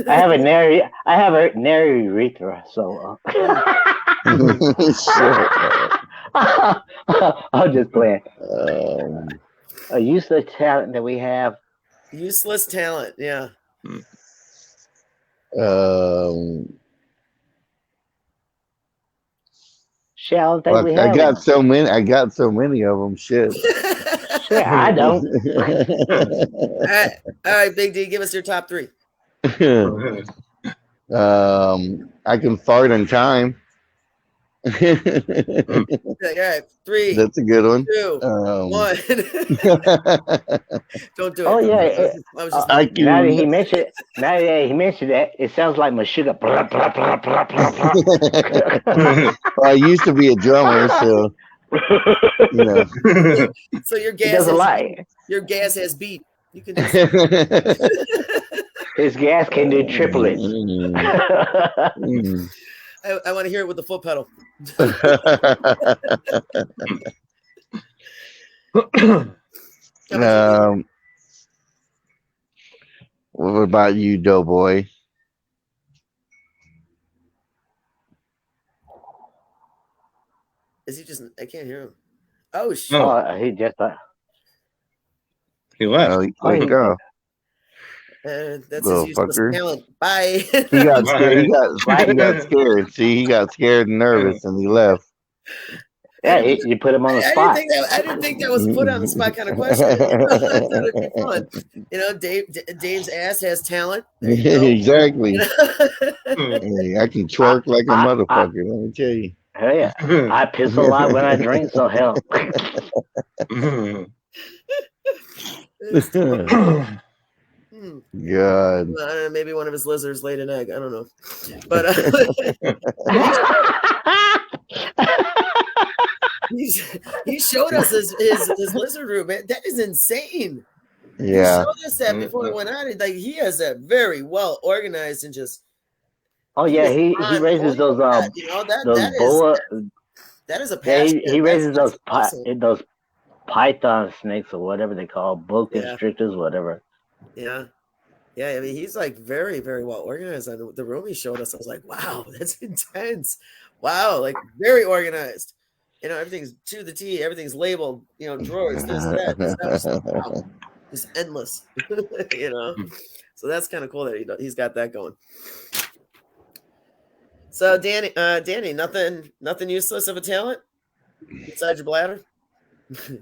I have a narrow urethra, so I'm just playing. A useless talent that we have. Useless talent, yeah. Shit, I don't think we have. I got so many of them. Shit. Shit, I don't. All right, Big D, give us your top 3. I can fart in time. All right, 3. That's a good one. 2, 1. Don't do it. Oh yeah. Now that he mentioned that, it sounds like my sugar. I used to be a drummer, so you know. So your gas doesn't lie. Your gas has beat. You can just his gas can do triplets. I want to hear it with the foot pedal. What about you, Doughboy? Is he just? I can't hear him. Oh shit! Oh, he just. He left. Oh, he go. That's Little his useless fucker. talent. Bye. He got scared. He got scared. See, he got scared and nervous, and he left. Yeah, you put him on the spot. I didn't think that was a put on the spot kind of question. I thought it'd be fun. Dave's ass has talent. Exactly. Hey, I can twerk like a motherfucker. Let me tell you. Hell yeah. I piss a lot when I drink, so hell. God. I don't know, maybe one of his lizards laid an egg. I don't know. But he showed us his lizard room, man. That is insane. Yeah. He showed us that before we went on. Like, he has that very well organized and just. Oh yeah, he raises those boa. That is a passion. Yeah, he raises those python snakes or whatever they call boa constrictors, whatever. Yeah. Yeah, I mean, he's like very, very well organized. And the room he showed us, I was like, wow, that's intense. Wow, like very organized. Everything's to the T, everything's labeled, drawers, this, that. Wow. Just endless. So that's kind of cool that he's got that going. So Danny, nothing useless of a talent besides your bladder?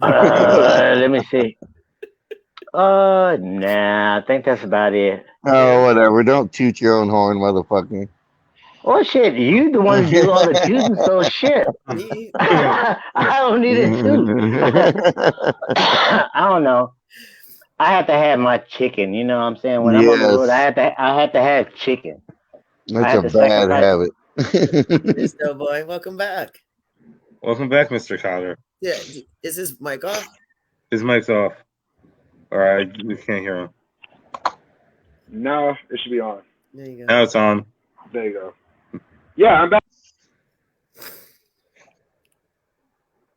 Let me see. Nah, I think that's about it. Oh, whatever. Don't toot your own horn, motherfucker. Oh shit, you the one who do all the tooting, so shit. I don't need it too. I don't know. I have to have my chicken. You know what I'm saying? When I'm on the road, I have to have chicken. That's a bad habit. Hey, Snowboy, welcome back. Welcome back, Mr. Cotter. Yeah, is his mic off? His mic's off. All right, we can't hear him. No, it should be on. There you go. Now it's on. There you go. Yeah, I'm back.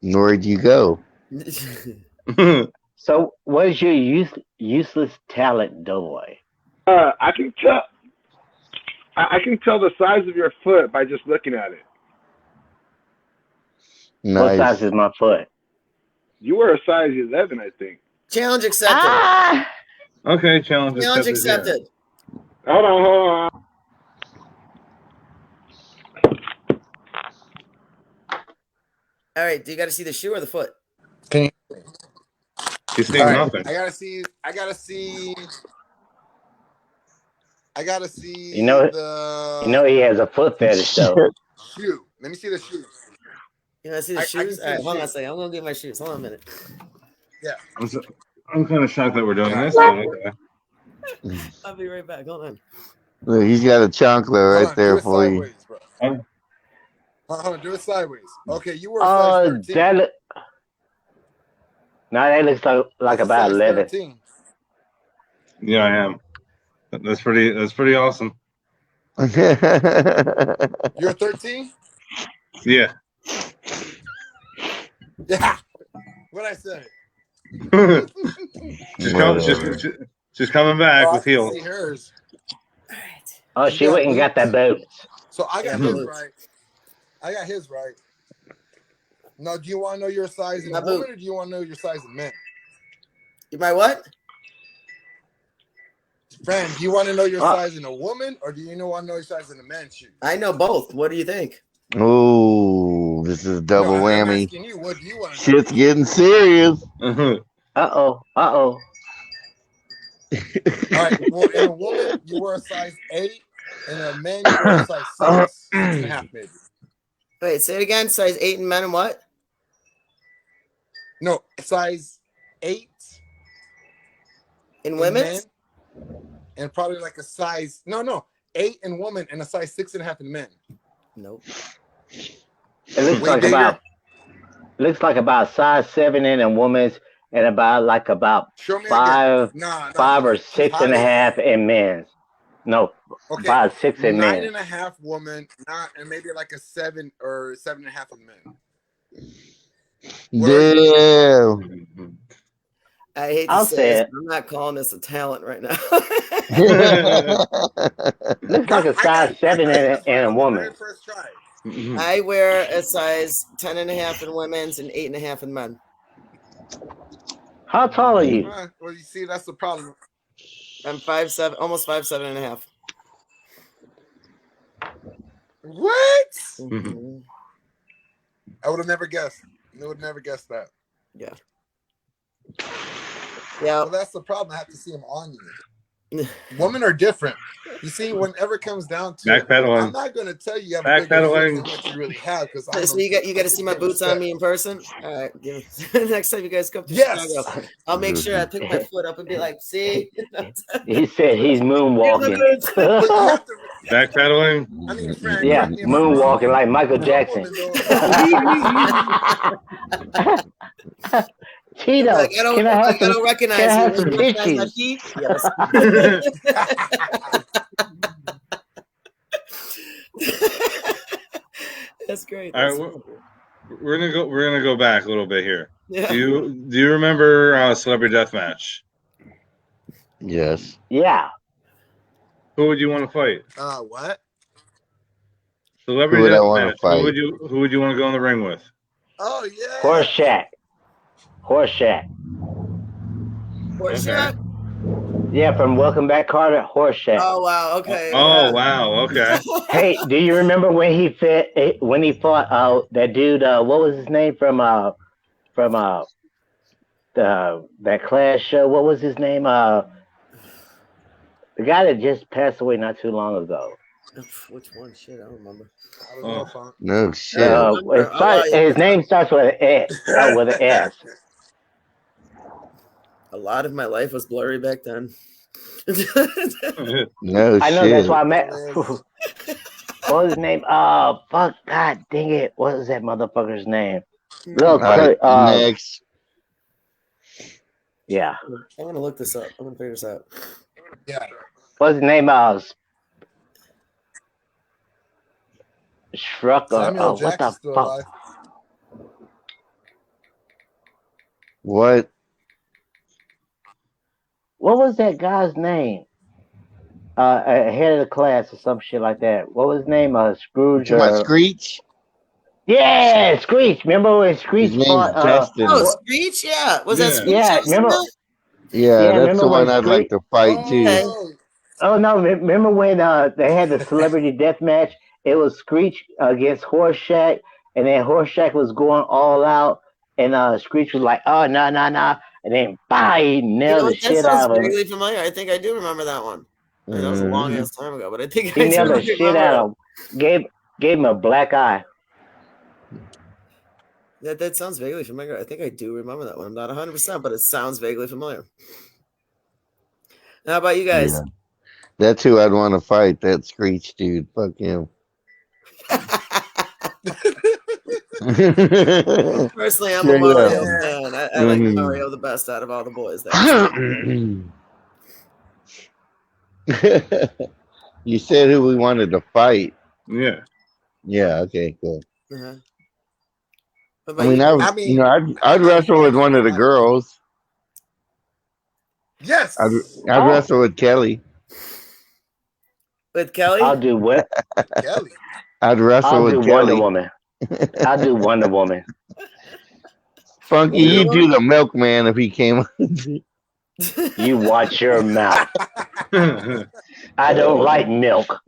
Where'd you go? So, what is your useless talent, Doughboy? I can tell. I can tell the size of your foot by just looking at it. What size Nice. is my foot? You were a size 11, I think. Challenge accepted. Ah! Okay, challenge Challenge accepted. accepted. Hold on. All right. Do you got to see the shoe or the foot? Can you? He's All saying right. nothing. I gotta see. You know, the he has a foot fetish though. shoe. Let me see the shoe. You want to see the I can shoes? see All right. the Hold on a shoe. second. I'm going to get my shoes. Hold on a minute. Yeah. I'm kind of shocked that we're doing Yeah. this. But okay. I'll be right back. Hold on. Look, he's got a chonkler Hold right on, there do it for you. sideways, bro. Um, Hold on, do it sideways. Okay, you were a size 13. That looks like That's a about size 11. 13. Yeah, I am. That's pretty awesome. You're 13? Yeah. Yeah. What I say? just coming back Oh, I with can heels. see hers. All right. Oh, You she got went and got that boots. boot. So I got Yeah, his boots. right. I got his right. Now, do you want to know your size in My a woman boot. or do you want to know your size in men? You my what? Fran, do you want to know your size in a woman or do you want to know your size in a man's shoe? I know both. What do you think? Oh, this is a double I'm whammy. asking you, what do you want to know? Shit's getting serious. Uh-huh. Uh-oh. All right. Well, in a woman, you were a size 8. In a man, you were a size 6. 6.5, maybe. Wait, say it again. Size 8 in men and what? No, size 8 In in women? men, and probably like a size 8 in woman and a size 6.5 in men. Nope. It looks Way like bigger? about size 7 in a woman's and about Show me 5 again. Nah. 5 or She's higher than 6.5 that. in men's. No, Okay. 5, 6 in men's. 9.5 woman, and maybe like a 7 or 7.5 in men. What are you? Damn. I hate to I'll say say this, it. but I'm not calling this a talent right now. Looks like a size 7 in a woman. Very first try. I wear a size 10.5 in women's and 8.5 in men. How tall are you? Well, you see, that's the problem. I'm 5'7", almost 5'7.5". What? Mm-hmm. I would have never guessed. I would have never guessed that. Yeah. Well, that's the problem. I have to see them on you. Women are different. You see, whenever it comes down to it, I'm not going to tell you have a bigger foot than what you really have because So you got to see my boots on me in person. All right, next time you guys come to Chicago, I'll make sure I pick my foot up and be like, "See." He said he's moonwalking. Backpedaling. I mean, Fran, Yeah, moonwalking like Michael Jackson. Tito, like, I don't recognize can I you. have some You recognize my tissues? feet? Yes. That's great. All right, we're gonna go back a little bit here. Yeah. Do you remember Celebrity Deathmatch? Yes. Yeah. Who would you want to fight? What? Celebrity Who would I want to Deathmatch. fight? Who would you want to go in the ring with? Oh yeah. Horseshack. Horseshack? Yeah, from Welcome Back, Carter. Horseshack. Oh wow. Okay. Oh wow. Okay. Hey, do you remember when he fought that dude? What was his name from that Clash show? What was his name? The guy that just passed away not too long ago. Which one? Shit, I don't remember. I don't know, Funk. No shit. His name starts with an S. A lot of my life was blurry back then. No I know shit. that's why I met. What was his name? Oh fuck! God dang it! What was that motherfucker's name? Look, next. Yeah. I'm gonna look this up. I'm gonna figure this out. Yeah. What's his name? Struck or what the fuck? Alive. What? What was that guy's name? Head of the class or some shit like that. What was his name? Scrooge. My Screech? Yeah, Screech. Remember when Screech His name's fought? Justin. Oh, Screech, yeah. Was that Screech? Yeah, that was in remember? that? Yeah, that's Remember the when one I'd like to fight too. Okay. Oh no! Remember when they had the celebrity death match? It was Screech against Horseshack, and then Horseshack was going all out, and Screech was like, "Oh no, no, no!" And then, bye, he nailed the That shit sounds out of him. vaguely familiar. I think I do remember that one. I mean, that was a long ass time ago, but I think He I nailed do the shit remember out of him. Gave him a black eye. that sounds vaguely familiar. I think I do remember that one. I'm not 100%, but it sounds vaguely familiar. How about you guys? Yeah. That's who I'd want to fight. That Screech dude. Fuck him. Personally, I'm a Mario fan. I like Mario the best out of all the boys. You said who we wanted to fight. Yeah. Yeah. Okay. Cool. Uh-huh. I mean, I'd wrestle with one of the girls. Yes. I'd wrestle with Kelly. With Kelly? I'll do what? Kelly. I'd wrestle with Kelly. Wonder Woman. I'll do Wonder Woman. Funky, you do the milkman if he came. You watch your mouth. I don't like milk.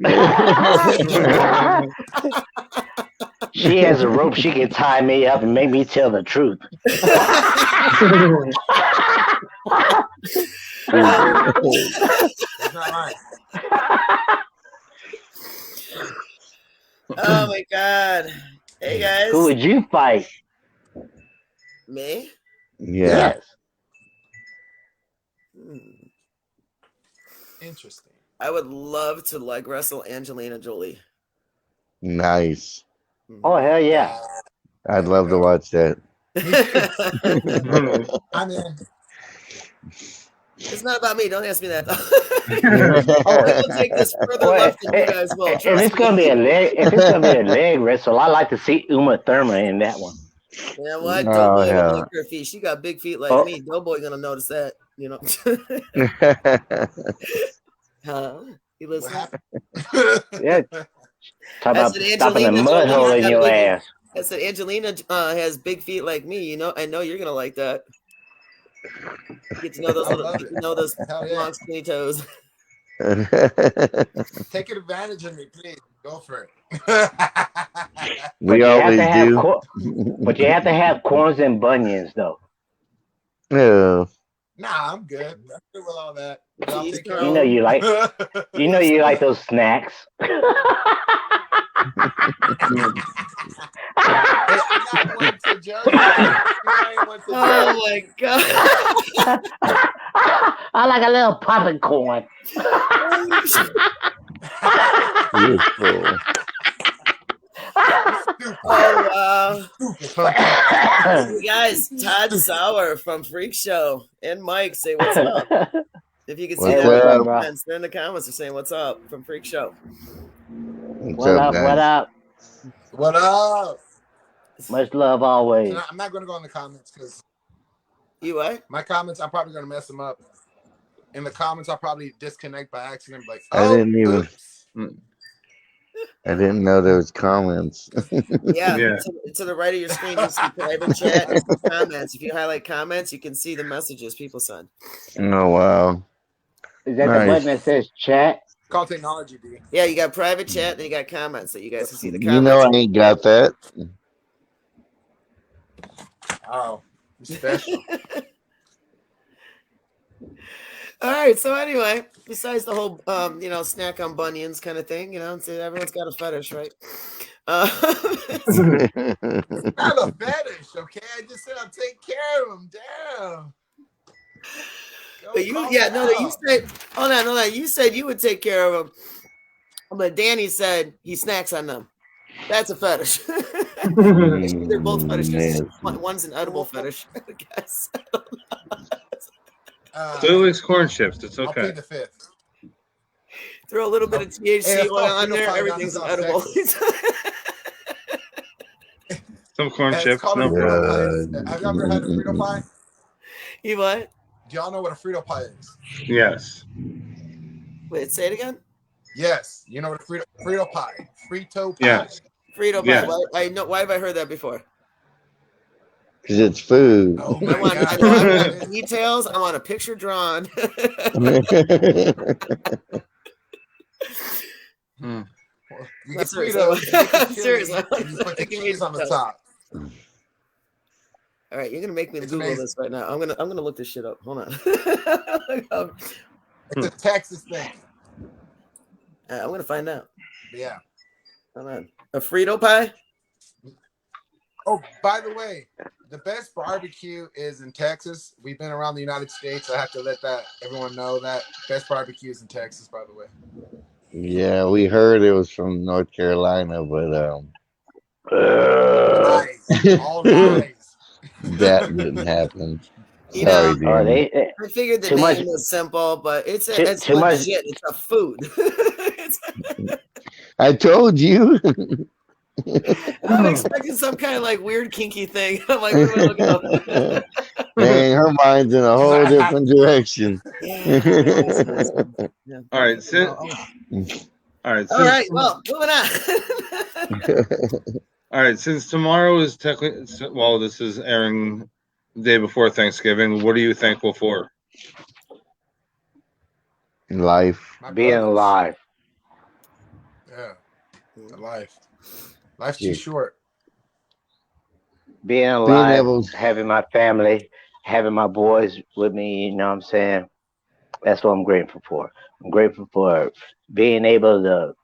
She has a rope she can tie me up and make me tell the truth. Oh my god. Hey guys. Who would you fight? Me? Yeah. Yes. Interesting. I would love to leg wrestle Angelina Jolie. Nice. Oh hell yeah. I'd love to watch that. I'm in. It's not about me. Don't ask me that. We'll take this further left than you guys will. If it's gonna be a leg wrestle, I like to see Uma Thurman in that one. You know what? Oh, Doughboy yeah. would like her feet. She got big feet like me. Doughboy gonna notice that. You know. You listen? Yeah. Talk about stopping a mud hole in your ass. I said Angelina has big feet like me. You know, I know you're gonna like that. Get to know those long skinny toes. Take advantage of me, please. Go for it. We always do. But you have to have corns and bunions, though. No. Nah, I'm good. I'm good with all that. You know you like those snacks. Oh my god! I like a little popping corn. Oh wow! Hey guys, Todd Sauer from Freak Show and Mike say what's up. If you can see that in the comments, they're in the comments. They're saying what's up from Freak Show. What up? What up? What up? Much love always. I'm not going to go in the comments because you what? My comments, I'm probably going to mess them up. In the comments, I'll probably disconnect by accident. Like, I didn't even. I didn't know there was comments. Yeah. To the right of your screen, you see private chat and comments. If you highlight comments, you can see the messages people send. Oh wow! Is that the button that says chat? It's called technology, D. Yeah, you got private chat, then you got comments that you guys can see the comments. You know I ain't got that. Oh, special. All right. So anyway, besides the whole, snack on bunions kind of thing, so everyone's got a fetish, right? Not a fetish, okay? I just said I'll take care of them. Damn. But you said, hold on. You said you would take care of them, but Danny said he snacks on them. That's a fetish. They're both fetishes. One's an edible fetish, I guess. Still likes corn chips. It's okay. I'll plead the fifth. Throw a little bit of THC oil on there. Everything's edible. Some corn chips. No problem. Have you ever had a Frito pie? You what? Do y'all know what a Frito pie is? Yes. Wait, say it again. Yes. You know what a Frito pie? Frito pie. Yes. Frito Yeah. pie. Why have I heard that before? Because it's food. Oh my I want details. I want a picture drawn. Hmm. You get Seriously. Fritos, you get the chili, Seriously. and you put the cheese on the top. All right, you're gonna make me It's Google amazing. this right now. I'm gonna look this shit up. Hold on. It's a Texas thing. I'm gonna find out. Yeah. Hold on. A Frito pie? Oh, by the way, the best barbecue is in Texas. We've been around the United States. I have to let everyone know that best barbecue is in Texas, by the way. Yeah, we heard it was from North Carolina, but Lies. All lies. that didn't happen. You Sorry, know, Danny. I figured the Too much- name was simple, but it's too legit. much- It's a food. I told you. I'm expecting some kind of like weird kinky thing. I'm like, what am I looking up? Man, her mind's in a whole different direction. Yeah. All right. All right. Well, moving on. All right. Since tomorrow is technically, well, this is airing the day before Thanksgiving. What are you thankful for? Life. Being alive. Yeah. Life. Life's too short. Being alive, having my family, having my boys with me, you know what I'm saying? That's what I'm grateful for. I'm grateful for being able to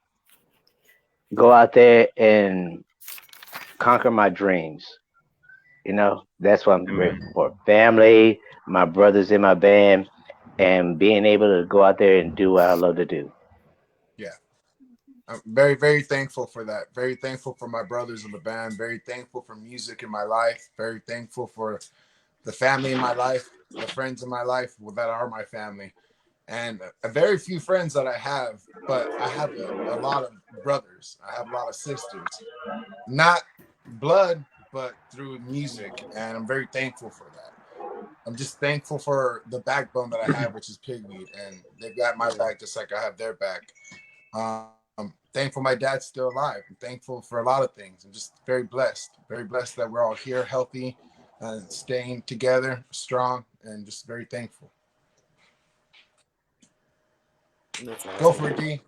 go out there and conquer my dreams. You know, that's what I'm grateful for. Family, my brothers in my band, and being able to go out there and do what I love to do. Yeah. I'm very, very thankful for that. Very thankful for my brothers in the band. Very thankful for music in my life. Very thankful for the family in my life, the friends in my life that are my family. And a very few friends that I have, but I have a lot of brothers. I have a lot of sisters. Not blood, but through music. And I'm very thankful for that. I'm just thankful for the backbone that I have, which is PigWeed. And they've got my back just like I have their back. I'm thankful my dad's still alive. I'm thankful for a lot of things. I'm just very blessed that we're all here, healthy, and staying together, strong, and just very thankful. Go for it, D.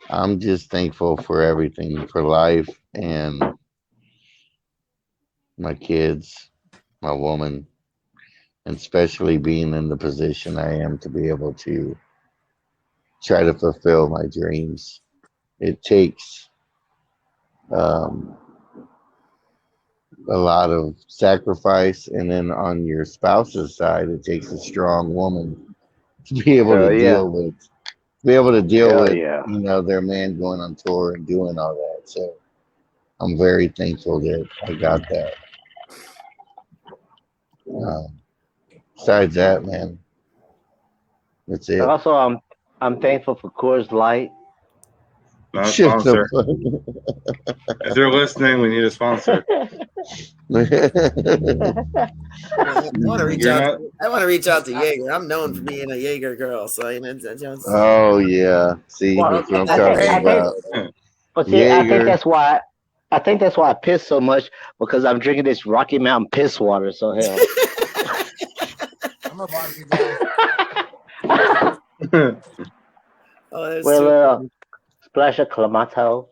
I'm just thankful for everything, for life and my kids, my woman, and especially being in the position I am to be able to try to fulfill my dreams. It takes a lot of sacrifice, and then on your spouse's side, it takes a strong woman to be able to deal with, you know, their man going on tour and doing all that. So I'm very thankful that I got that. Besides that, man, that's it. Also, I'm thankful for Coors Light. Not a sponsor. If they're listening, we need a sponsor. I want to reach out to Jaeger. I'm known for being a Jaeger girl, so you know. Oh yeah, see, that's what I'm talking about. But see, I think that's why I piss so much, because I'm drinking this Rocky Mountain piss water. So hell. I'm a vodka guy. Splash of Clamato.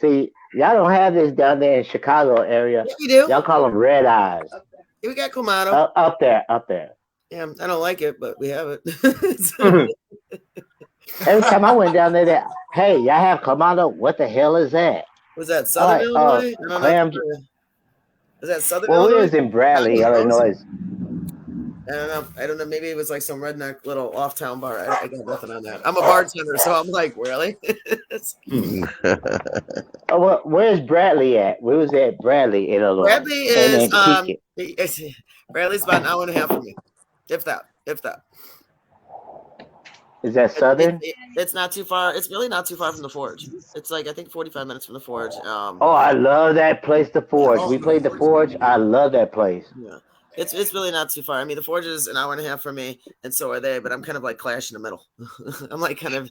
See, y'all don't have this down there in Chicago area. Yeah, we do. Y'all call them red eyes. Yeah, we got Clamato. Up there. Yeah, I don't like it, but we have it. Every time I went down there, hey, y'all have Clamato? What the hell is that? Was that Southern Illinois? Is that Southern Illinois? Well, we was in Bradley, Illinois. I don't know. Maybe it was like some redneck little off-town bar. I got nothing on that. I'm a bartender, so I'm like, really? Where's Bradley at? Where was at Bradley, Illinois? Bradley is Bradley's about an hour and a half from me, if that. Is that Southern? It's not too far. It's really not too far from the Forge. It's like, I think 45 minutes from the Forge. I love that place, the Forge. We played the Forge. I love that place. Yeah. It's really not too far. I mean, the Forge is an hour and a half for me, and so are they. But I'm kind of like clash in the middle. I'm like kind of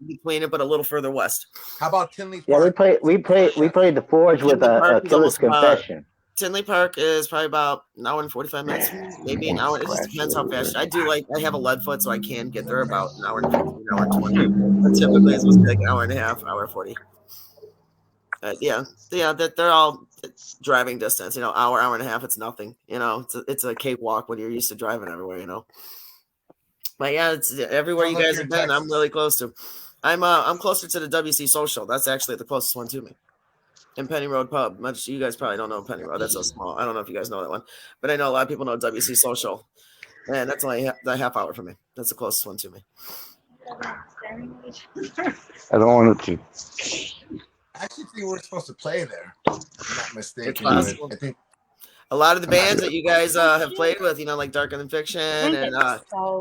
between it, but a little further west. How about Tinley Park? Yeah, we played the Forge with a Killer's Confession. Tinley Park is probably about an hour and 45 minutes, maybe an hour. It just depends how fast. I have a lead foot, so I can get there about an hour and 15, an hour and 20. But typically, it's supposed to be like an hour and a half, hour 40. Yeah, they're all driving distance. Hour and a half. It's nothing. It's a cakewalk when you're used to driving everywhere. But yeah, it's everywhere you guys have been. I'm really close to. I'm closer to the WC Social. That's actually the closest one to me. And Penny Road Pub. Much you guys probably don't know Penny Road. That's so small. I don't know if you guys know that one, but I know a lot of people know WC Social, and that's only the half hour for me. That's the closest one to me. I don't want it to. I actually think we're supposed to play there. I'm not mistaken. It's possible. I think a lot of the bands that you guys have played with, like Darker Than Fiction and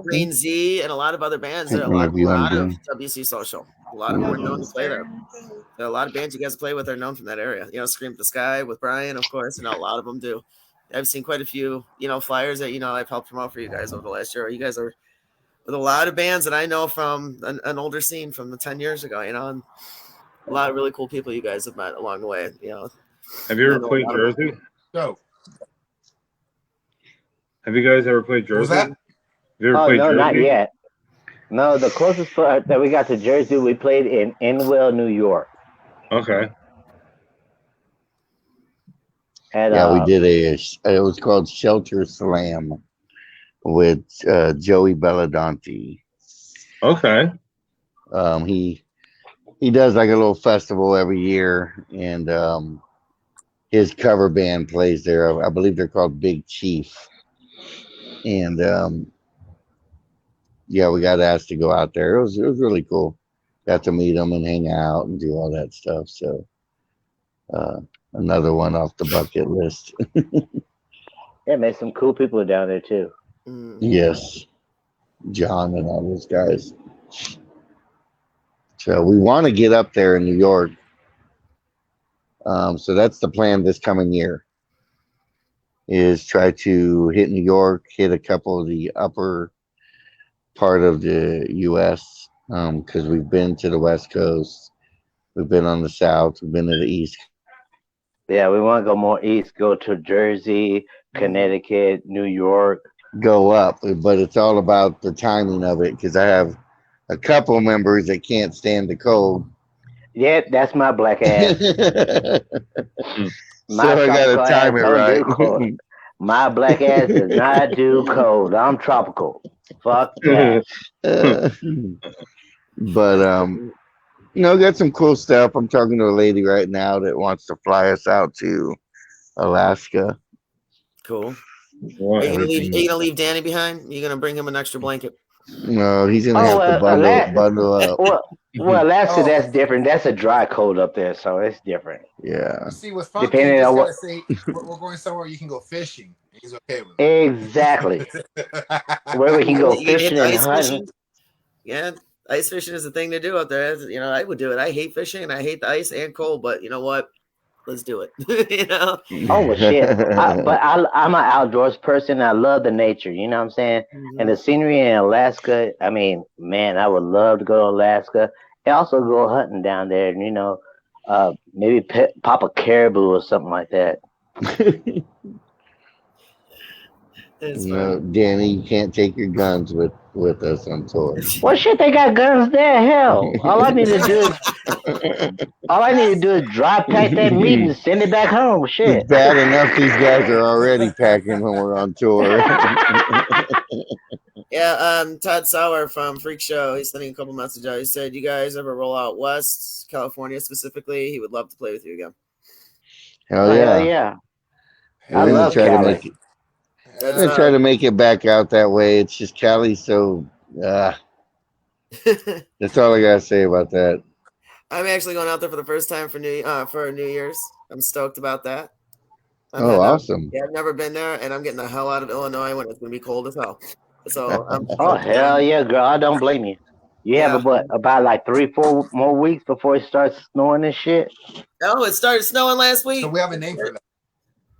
Green Z, and a lot of other bands. There are a lot of WC Social. A lot of them are known to play there. There are a lot of bands you guys play with are known from that area. Scream at the Sky with Brian, of course, and a lot of them do. I've seen quite a few, flyers that I've helped promote for you guys over the last year. You guys are with a lot of bands that I know from an older scene from the 10 years ago. And a lot of really cool people you guys have met along the way. Have you ever played Jersey? No. Have you guys ever played Jersey? Have you ever played Jersey? Not yet. No, the closest that we got to Jersey, we played in Inwell, New York. Okay. And, we did it was called Shelter Slam with Joey Belladonte. Okay. He does like a little festival every year, and his cover band plays there. I believe they're called Big Chief. And we got asked to go out there. It was really cool. Got to meet them and hang out and do all that stuff. So another one off the bucket list. Yeah, man, some cool people down there too. Yes, John and all those guys. So we want to get up there in New York. So that's the plan this coming year. Is try to hit New York, hit a couple of the upper part of the U.S. Because we've been to the West Coast, we've been on the South, we've been to the East. Yeah, we want to go more east. Go to Jersey, Connecticut, New York. Go up, but it's all about the timing of it. Because I have a couple members that can't stand the cold. Yeah, that's my black ass. So I gotta time it right. My black ass does not do cold. I'm tropical. Fuck that. But got some cool stuff. I'm talking to a lady right now that wants to fly us out to Alaska. Cool. Are you gonna leave Danny behind? Are you gonna bring him an extra blanket? No, he's gonna have to bundle up. Well, Alaska, that's different. That's a dry cold up there, so it's different. Yeah. See, with Funky, depending on what, say, we're going somewhere you can go fishing. He's okay with it. Exactly. Where we can go fishing and hunting. Yeah, ice fishing is the thing to do up there. I would do it. I hate fishing and I hate the ice and cold, but you know what? Let's do it. Oh well, shit! I'm an outdoors person. I love the nature. You know what I'm saying? Mm-hmm. And the scenery in Alaska. I mean, man, I would love to go to Alaska and also go hunting down there. And maybe pop a caribou or something like that. Danny, you can't take your guns with us on tour. Well, shit, they got guns there. Hell, all I need to do is dry pack that meat and send it back home. Shit, it's bad enough these guys are already packing when we're on tour. Yeah, Todd Sauer from Freak Show, he's sending a couple messages out. He said, "You guys ever roll out west, California specifically? He would love to play with you again." Hell yeah, yeah. I love Cali. I'm gonna try to make it back out that way. It's just Cali's so. That's all I gotta say about that. I'm actually going out there for the first time for New Year's. I'm stoked about that. Awesome! Yeah, I've never been there, and I'm getting the hell out of Illinois when it's gonna be cold as hell. So, hell yeah, girl! I don't blame you. You have about like 3-4 more weeks before it starts snowing and shit. Oh, it started snowing last week. So we have a name for that.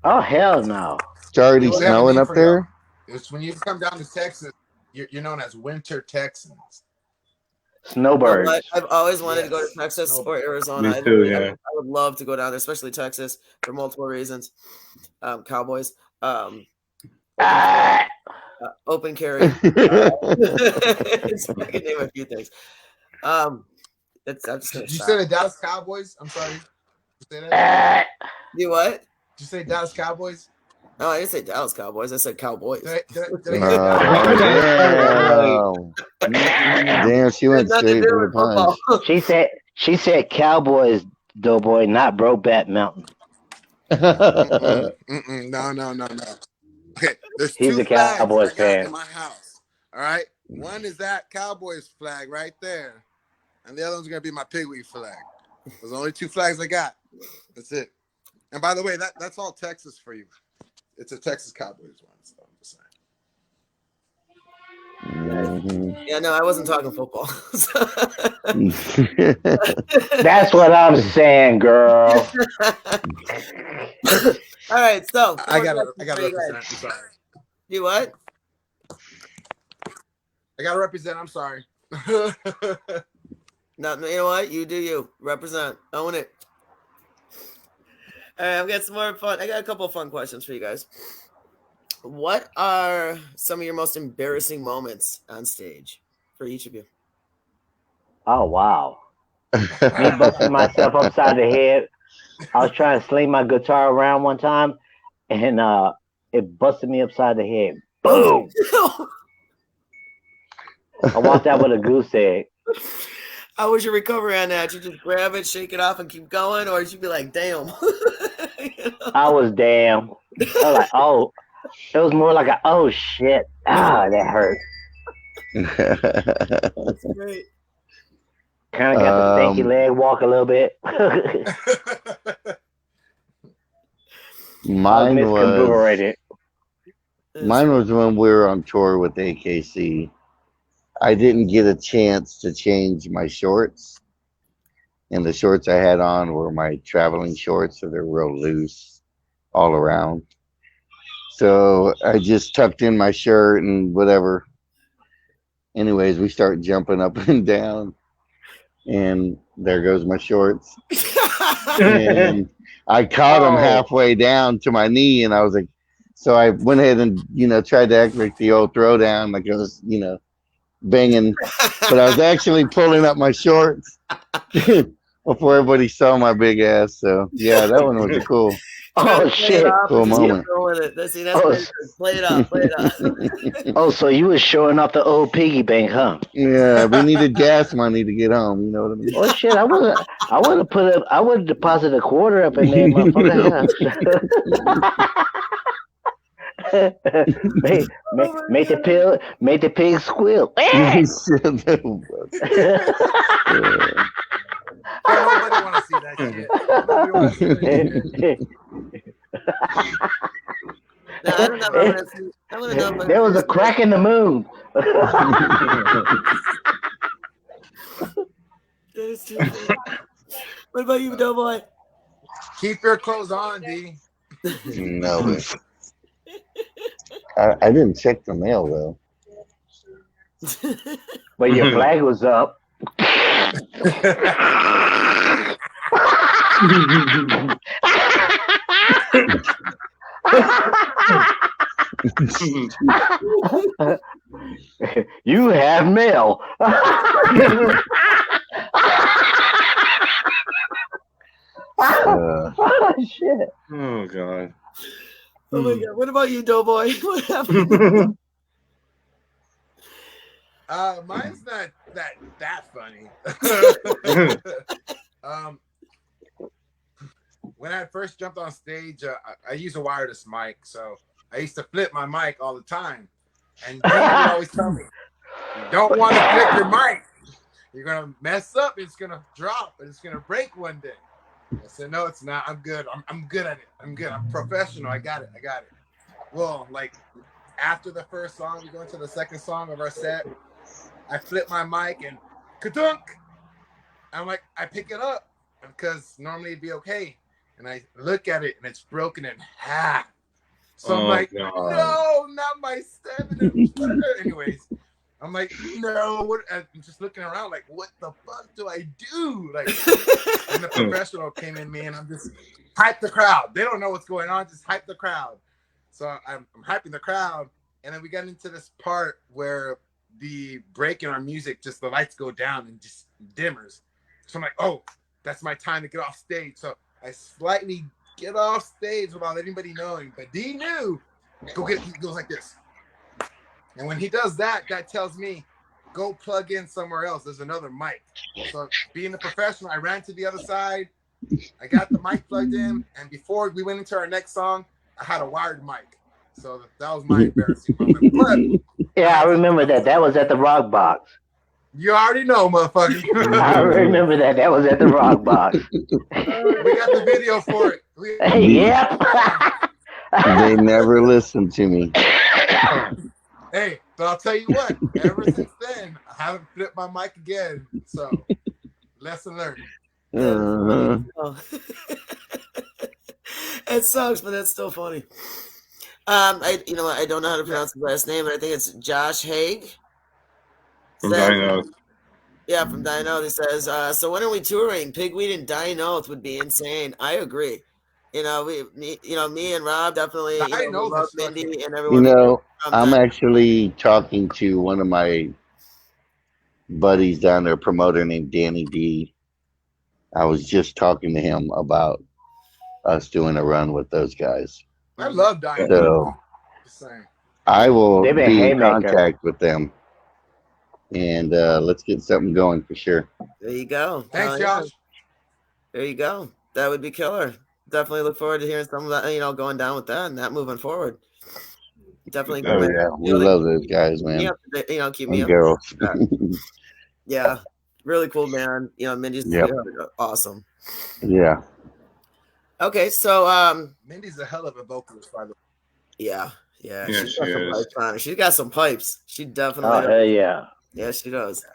Oh hell no! already We have a snowing name up for y'all. there? It's when you come down to Texas, you're known as Winter Texans. Snowbirds. I've always wanted to go to Yes, Texas or snowbirds. Arizona. Me too, yeah. I would love to go down there, especially Texas, for multiple reasons. Cowboys, open carry. So I can name a few things. I'm just gonna Did you stop. say the Dallas Cowboys? I'm sorry. Did you say that? You what? Did you say Dallas Cowboys? No, I didn't say Dallas Cowboys. I said Cowboys. Did I get Dallas? Damn, she went Nothing to straight do for the with football. punch. She said Cowboys, Doughboy, not Brokeback Mountain. No. Okay, there's He's two a flags Cowboys I got fan. in my house. All right, one is that Cowboys flag right there, and the other one's gonna be my PigWeed flag. Those are the only two flags I got. That's it. And by the way, that's all Texas for you. It's a Texas Cowboys one. So I'm just saying. Yeah, no, I wasn't talking football. That's what I'm saying, girl. All right, so I gotta represent. I'm sorry. You what? I gotta represent. I'm sorry. No, you know what? You do you. Represent. Own it. All right, I've got some more fun. I got a couple of fun questions for you guys. What are some of your most embarrassing moments on stage for each of you? Oh, wow. Me busting myself upside the head. I was trying to sling my guitar around one time, and it busted me upside the head. Boom! I walked out with a goose egg. How was your recovery on that? You just grab it, shake it off, and keep going, or did you be like, "Damn"? I was damn. I was like, oh. It was more like oh shit. Ah, that hurt. That's great. Kind of got the stanky leg walk a little bit. Mine was when we were on tour with AKC. I didn't get a chance to change my shorts, and the shorts I had on were my traveling shorts, so they're real loose all around. So I just tucked in my shirt and whatever. Anyways, we start jumping up and down, and there goes my shorts. And I caught them halfway down to my knee, and I was like, so I went ahead and, tried to act like the old throwdown, like I was, banging, but I was actually pulling up my shorts before everybody saw my big ass. So yeah, that one was cool. Oh shit! Cool moment. Play it off. Oh, so you was showing off the old piggy bank, huh? Yeah, we needed gas money to get home. You know what I mean? Oh shit! I would have deposited a quarter up in there, motherfucker. make the pig squeal. Nobody want to see that shit. No, I don't know. There was a crack in the moon. What about you, Doughboy? Keep your clothes on, D. No. I didn't check the mail though. But your flag was up. You have mail. Oh shit! Oh god! Oh my god! What about you, Doughboy? What happened? Mine's not that funny. When I first jumped on stage, I use a wireless mic, so I used to flip my mic all the time. And people would always tell me, "You don't want to flip your mic. You're gonna mess up. It's gonna drop, and it's gonna break one day." I said, "No, it's not. I'm good. I'm good at it. I'm good. I'm professional. I got it. Well, like after the first song, we go into the second song of our set. I flip my mic and ka-dunk. I'm like, I pick it up because normally it'd be okay. And I look at it and it's broken in half. So I'm like, God. no, not my 7. Anyways, I'm like, no. What? I'm just looking around, like, what the fuck do I do? Like, and the professional came in me, and I'm just hype the crowd. They don't know what's going on. Just hype the crowd. So I'm hyping the crowd, and then we got into this part where the break in our music, just the lights go down and just dimmers. So I'm like, oh, that's my time to get off stage. So I slightly get off stage without anybody knowing, but D knew. Go get it. He goes like this. And when he does that, that tells me, go plug in somewhere else. There's another mic. So being a professional, I ran to the other side. I got the mic plugged in. And before we went into our next song, I had a wired mic. So that was my embarrassing moment. But yeah, I remember that. That was at the Rock Box. You already know, motherfucker. I remember that. That was at the Rock Box. We got the video for it. Yep. They never listened to me. Hey, but I'll tell you what. Ever since then, I haven't flipped my mic again. So, lesson learned. Oh. It sucks, but that's still funny. I don't know how to pronounce his last name, but I think it's Josh Haig. From Dino. Yeah, from Dino. He says, so when are we touring? Pigweed and Dino would be insane. I agree. Me and Rob definitely love Mindy and everyone. I'm actually talking to one of my buddies down there, a promoter named Danny D. I was just talking to him about us doing a run with those guys. I love Dino. So I will be in contact with them. And let's get something going for sure. There you go. Thanks, Josh. There you go. That would be killer. Definitely look forward to hearing some of that, going down with that and that moving forward. Definitely. Oh, yeah. We love those guys, man. Keep me up. Girls. Yeah. Really cool, man. Mindy's awesome. Yeah. Okay, so Mindy's a hell of a vocalist, by the way. Yeah. She's got some pipes on her. She's got some pipes. She definitely does. Yeah. Yeah, she does.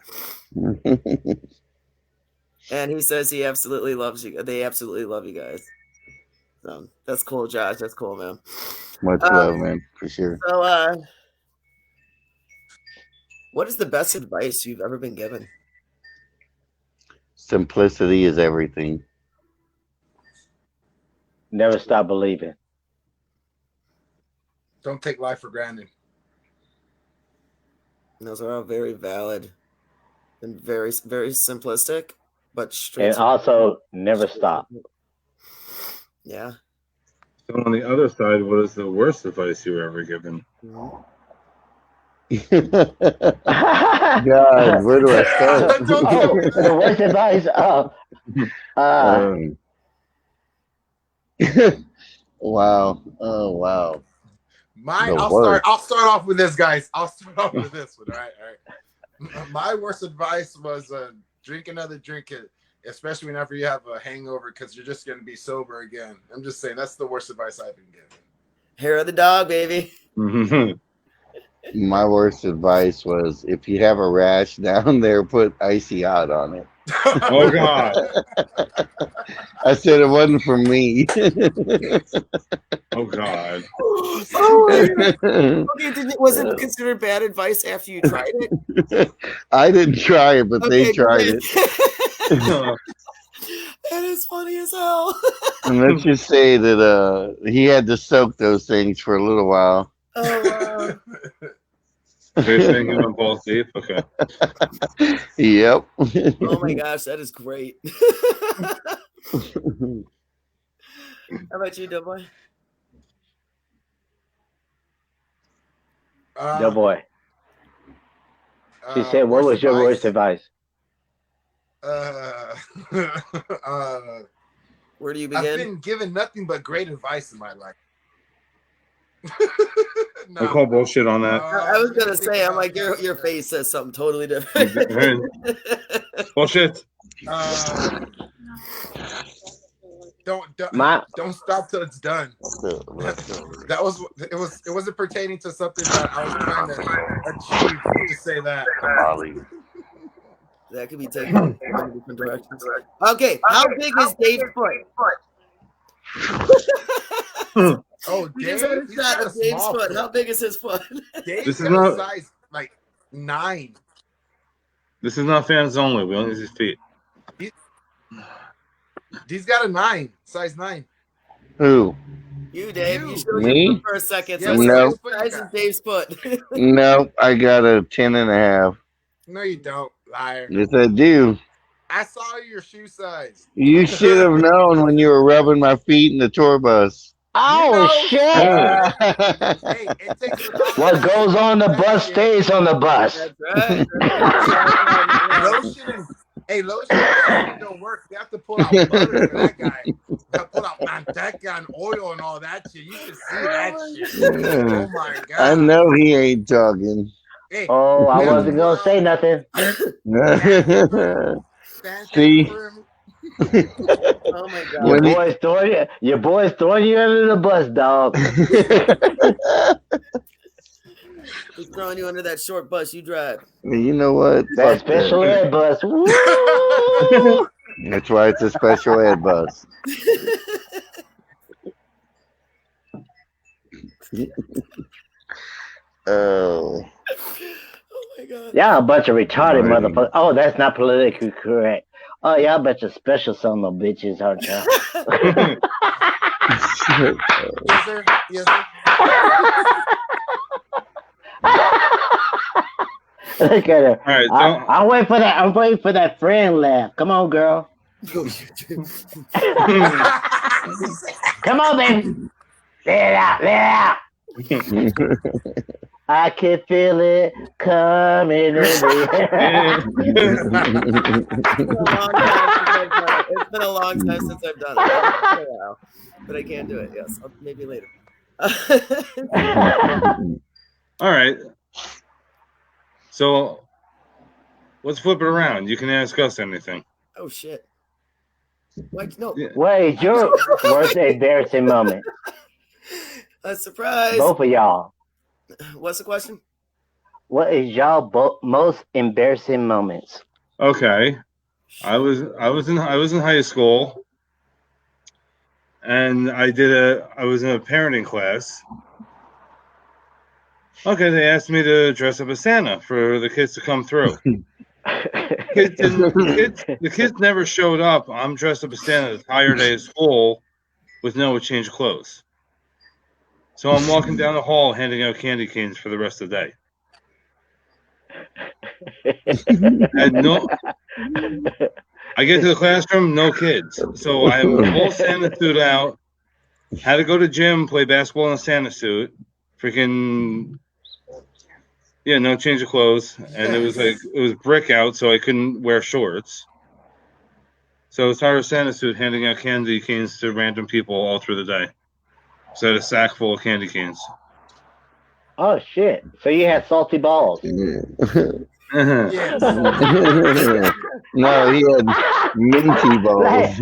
And he says he absolutely loves you. They absolutely love you guys. So that's cool, Josh. That's cool, man. Much love, man, for sure. So what is the best advice you've ever been given? Simplicity is everything. Never stop believing. Don't take life for granted. Those are all very valid and very, very simplistic, but straight. And also, never stop. Yeah. So on the other side, what is the worst advice you were ever given? God, where do I start? The worst advice. Wow. Oh, wow. I'll start off with this, guys. I'll start off with this one. All right. My worst advice was drink another drink, especially whenever you have a hangover, because you're just going to be sober again. I'm just saying that's the worst advice I've been given. Hair of the dog, baby. My worst advice was if you have a rash down there, put icy hot on it. Oh, God. I said it wasn't for me. Oh, God. Okay, was it considered bad advice after you tried it? I didn't try it, but they tried it. That is funny as hell. And let's just say that he had to soak those things for a little while. Oh, wow. You're saying you went balls deep? Okay. Yep. Oh my gosh, that is great. How about you, Doughboy? Doughboy. She said, what was your worst advice? Where do you begin? I've been given nothing but great advice in my life. I call bullshit on that. I was gonna say, I'm like, your face says something totally different. Bullshit. Don't stop till it's done. It wasn't pertaining to something that I was trying to achieve. To say that. That could be taken in different directions. Okay, how big is Dave's foot? Oh, We just had Dave, a he's shot got a of Dave's small foot. foot. How big is his foot? Dave's This is got not- a size like 9. This is not fans only. We only use his feet. He's got a 9, size 9. Who? You, Dave. You You. showed Me? your foot for a second. Yeah, So what what size foot you size is got? Dave's foot? No, I got a 10.5. No, you don't, liar. Yes, I do. I saw your shoe size. You should have known when you were rubbing my feet in the tour bus. Oh know- shit! Hey, it takes a lot. What goes on the bus stays on the bus. That's right. Lotion and lotion don't work. They have to pull out butter for that guy. They pull out manteca and oil and all that shit. You should see that shit. Oh my god! I know he ain't talking. Hey, Oh, I they have to wasn't pull gonna out say nothing. See? Oh my god. Your boy's throwing you under the bus, dog. He's throwing you under that short bus you drive. You know what? That Fuck special that. ed bus. Woo! That's why it's a special ed bus. Oh. Oh my god. Y'all a bunch of retarded Right. motherfuckers. Oh, that's not politically correct. Oh, y'all a bunch of special son of bitches, aren't y'all? Yes, sir. Yes, sir. Look at her. All right, I'm waiting for that. I'm waiting for that Fran laugh. Come on, girl. Come on, baby. Let it out. Let it out. I can feel it coming in the air. It's been a long time since I've done it. But I can't do it. Yes, maybe later. All right. So let's flip it around. You can ask us anything. Oh shit. What? No. Yeah. What is your worst embarrassing moment? A surprise. Both of y'all. What's the question? What is y'all most embarrassing moments? Okay. I was in high school, and I was in a parenting class. Okay, they asked me to dress up as Santa for the kids to come through. The kids never showed up. I'm dressed up as Santa the entire day of school with no change of clothes. So I'm walking down the hall handing out candy canes for the rest of the day. And I get to the classroom, no kids. So I have a full Santa suit out. Had to go to gym, play basketball in a Santa suit. Freaking no change of clothes. And it was brick out, so I couldn't wear shorts. So it's our Santa suit handing out candy canes to random people all through the day. So I had a sack full of candy canes. Oh shit! So you had salty balls? Yes. No, he had minty balls.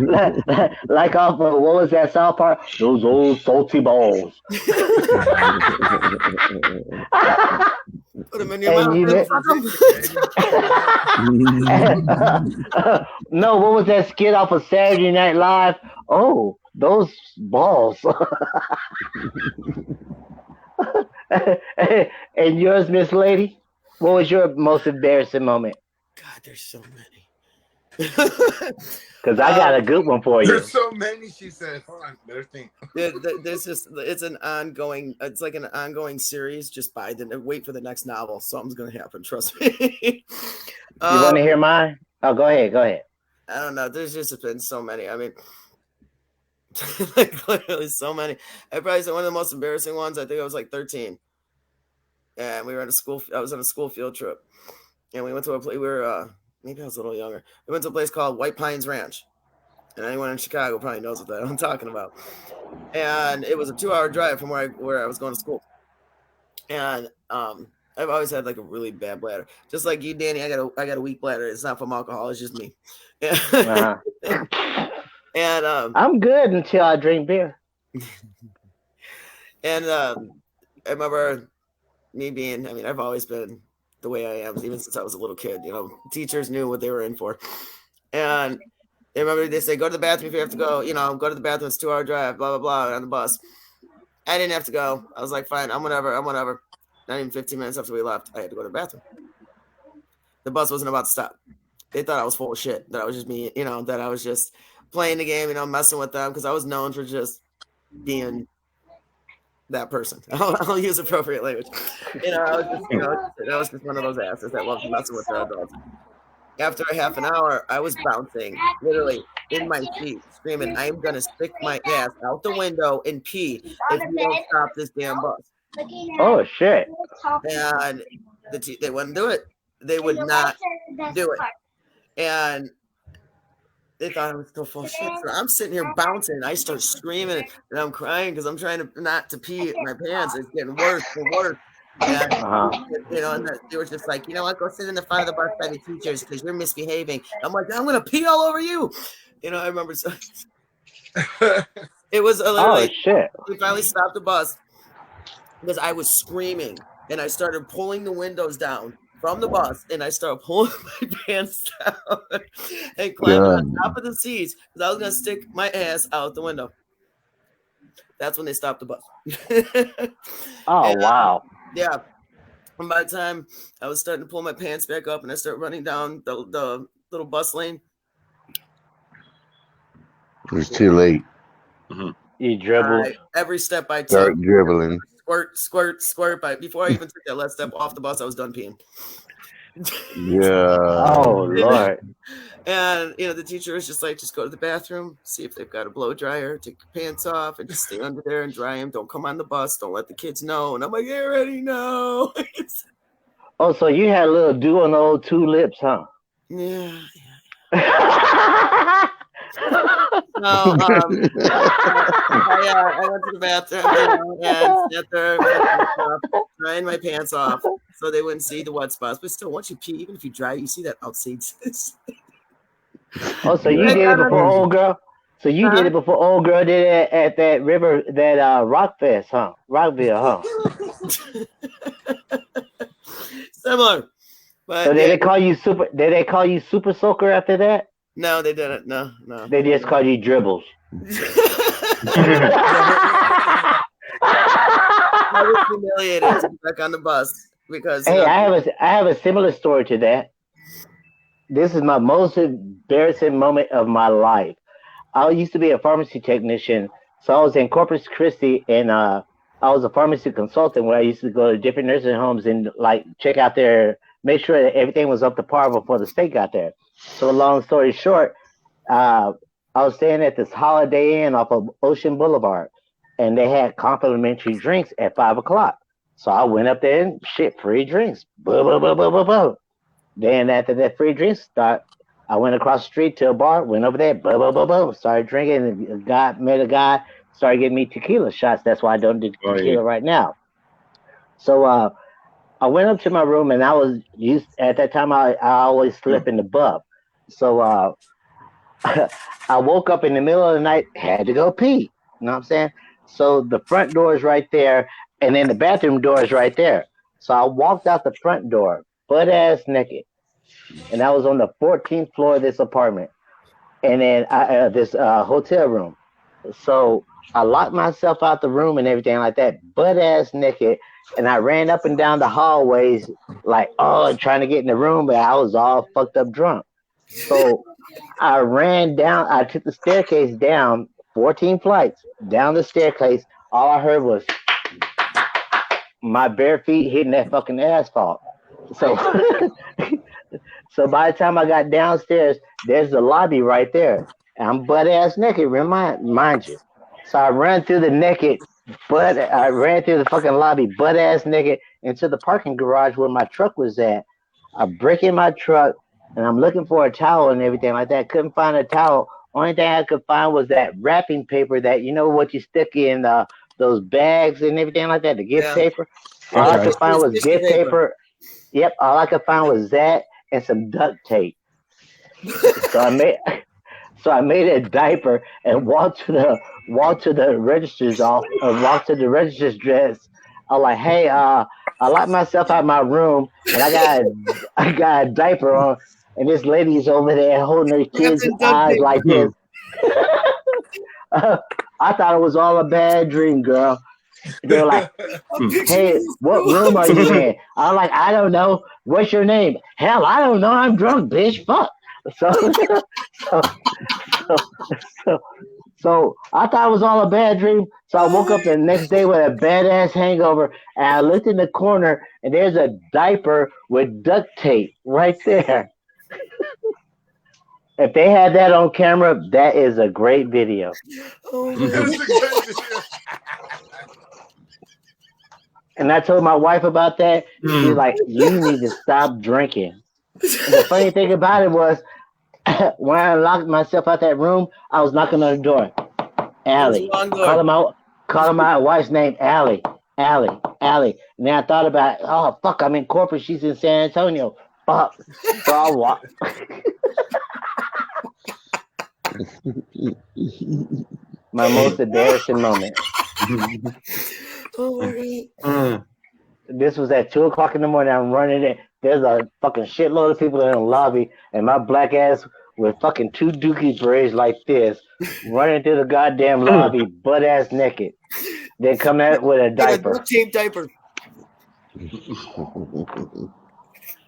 like off of what was that South Park? Those old salty balls. Put them in your mouth. No, what was that skit off of Saturday Night Live? Oh, those balls. And yours, Miss Lady? What was your most embarrassing moment? God, there's so many. Because I got a good one for you. There's so many, she said. Hold on, better think. There's just it's an ongoing. It's like an ongoing series. Just wait for the next novel. Something's gonna happen. Trust me. You want to hear mine? Oh, go ahead. Go ahead. I don't know. There's just been so many. I mean, like literally so many. I probably said one of the most embarrassing ones. I think I was like 13, and we were at a school. I was on a school field trip, and we went to a place. We were maybe I was a little younger. We went to a place called White Pines Ranch, and anyone in Chicago probably knows what I'm talking about. And it was a 2-hour drive from where I was going to school. And I've always had like a really bad bladder, just like you, Danny. I got a weak bladder. It's not from alcohol. It's just me. Uh-huh. And I'm good until I drink beer. And I remember me being. I mean, I've always been the way I am, even since I was a little kid. You know, teachers knew what they were in for. And I remember they say, go to the bathroom if you have to go. You know, go to the bathroom. It's a 2-hour drive. Blah blah blah on the bus. I didn't have to go. I was like, fine, I'm whatever. Not even 15 minutes after we left, I had to go to the bathroom. The bus wasn't about to stop. They thought I was full of shit. That I was just me, that I was just playing the game, messing with them because I was known for just being that person. I'll use appropriate language. I was just, that was just one of those asses that loved messing with the adults. After a half an hour, I was bouncing, literally in my seat, screaming, "I'm gonna stick my ass out the window and pee if you don't stop this damn bus." Oh shit! And they wouldn't do it. They would not do it. And they thought I was still full of shit. So I'm sitting here bouncing. I start screaming and I'm crying because I'm trying to not to pee in my pants. It's getting worse and worse. And, and they were just like, you know what, go sit in the front of the bus by the teachers because you're misbehaving. I'm like, I'm going to pee all over you. I remember. It was literally, shit. We finally stopped the bus because I was screaming and I started pulling the windows down from the bus, and I started pulling my pants down and climbing on top of the seats because I was going to stick my ass out the window. That's when they stopped the bus. Wow. Yeah. And by the time I was starting to pull my pants back up and I started running down the little bus lane, it was too late. Mm-hmm. You dribbled. Every step I took. Start dribbling. Squirt. Before I even took that last step off the bus, I was done peeing. Yeah. Oh, Lord. And, the teacher was just like, just go to the bathroom, see if they've got a blow dryer, take your pants off, and just stay under there and dry them. Don't come on the bus. Don't let the kids know. And I'm like, they already know. Oh, so you had a little dew on the old two lips, huh? Yeah. No, I went to the bathroom and sat there, drying my pants off so they wouldn't see the wet spots. But still, once you pee, even if you dry, you see that outside. Oh, so you did it before old girl? So you did it before old girl did it at that river, that Rock Fest, huh? Rockville, huh? Similar. But so did they call you super? Did they call you Super Soaker after that? No, they didn't. No. They just called you Dribbles. I was humiliated to be back on the bus because. Hey, I have a similar story to that. This is my most embarrassing moment of my life. I used to be a pharmacy technician, so I was in Corpus Christi, and I was a pharmacy consultant where I used to go to different nursing homes and check out make sure that everything was up to par before the state got there. So long story short, I was staying at this Holiday Inn off of Ocean Boulevard, and they had complimentary drinks at 5:00. So I went up there and free drinks. Boom. Then after that free drinks start, I went across the street to a bar, went over there, boom, started drinking, and met a guy, started getting me tequila shots. That's why I don't do tequila right now. So I went up to my room, and I was used at that time. I always slip in the bub. So I woke up in the middle of the night, had to go pee. You know what I'm saying? So the front door is right there, and then the bathroom door is right there. So I walked out the front door, butt ass naked, and I was on the 14th floor of this apartment, and then this hotel room. So I locked myself out the room and everything like that, butt ass naked. And I ran up and down the hallways trying to get in the room, but I was all fucked up drunk. So I ran down, I took the staircase down, 14 flights, down the staircase. All I heard was my bare feet hitting that fucking asphalt. So so by the time I got downstairs, there's the lobby right there. And I'm butt ass naked, mind you. So I ran through the fucking lobby, butt ass naked, into the parking garage where my truck was at. I break in my truck, and I'm looking for a towel and everything like that. Couldn't find a towel. Only thing I could find was that wrapping paper that what you stick in those bags and everything like that, the gift paper. All I could find was gift paper. Yep, all I could find was that and some duct tape. So I made a diaper and walked to the register's office, walked to the register's desk. I was like, hey, I locked myself out of my room and I got a diaper on, and this lady's over there holding her kid's eyes like this. I thought it was all a bad dream, girl. They were like, "Hey, what room are you in?" I'm like, "I don't know. What's your name?" "Hell, I don't know. I'm drunk, bitch. Fuck." So, so, so, so, so I thought it was all a bad dream. So I woke up the next day with a badass hangover, and I looked in the corner, and there's a diaper with duct tape right there. If they had that on camera, that is a great video. Oh my That's a God. good video. And I told my wife about that. She's like, "You need to stop drinking." And the funny thing about it was, when I locked myself out that room, I was knocking on the door. Allie, Wrong door. calling my wife's name, Allie, Allie, Allie. And then I thought about, oh fuck, I'm in corporate. She's in San Antonio. Fuck. So I walked. My most embarrassing moment. Oh my God. This was at 2 o'clock in the morning. I'm running in. There's a fucking shitload of people in the lobby, and my black ass with fucking 2 dookie braids like this, running through the goddamn lobby, butt ass naked. Then come out with a In a diaper. duct tape diaper. It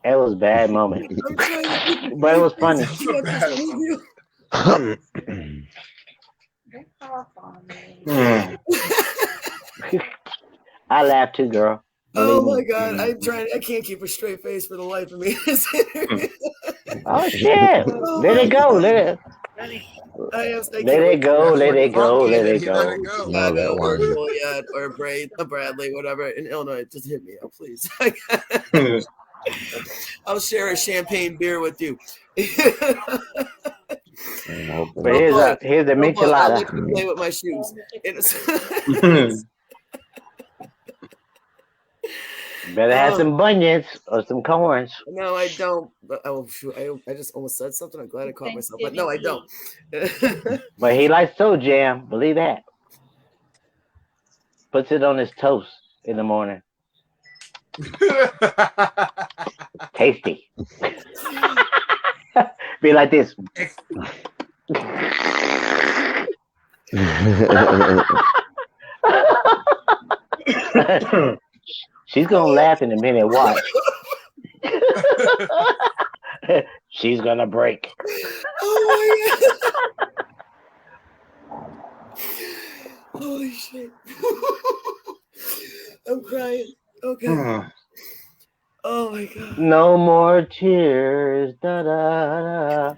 was a bad moment, I'm trying to keep it but it was funny. That's so bad. I laughed too, girl. Oh Believe my me. God. I can't keep a straight face for the life of me. Oh shit! Oh Let my it go. Let it. I Let can't it wait. go. That's Let when it go. Funky Let and it he let go. it go. No, that Or one. Juliet or Bradley, whatever in Illinois, just hit me up, please. I'll share a champagne beer with you. But here's the I'll michelada. let you play with my shoes. Better have some bunions or some corns. No, I don't. But oh shoot, I just almost said something. I'm glad I caught myself. But no, I don't. But he likes toe jam. Believe that. Puts it on his toast in the morning. Tasty. Be like this. She's gonna laugh in a minute. Watch. She's gonna break. Oh my God. Holy shit. I'm crying. Okay. Oh my God. No more tears. Da, da, da.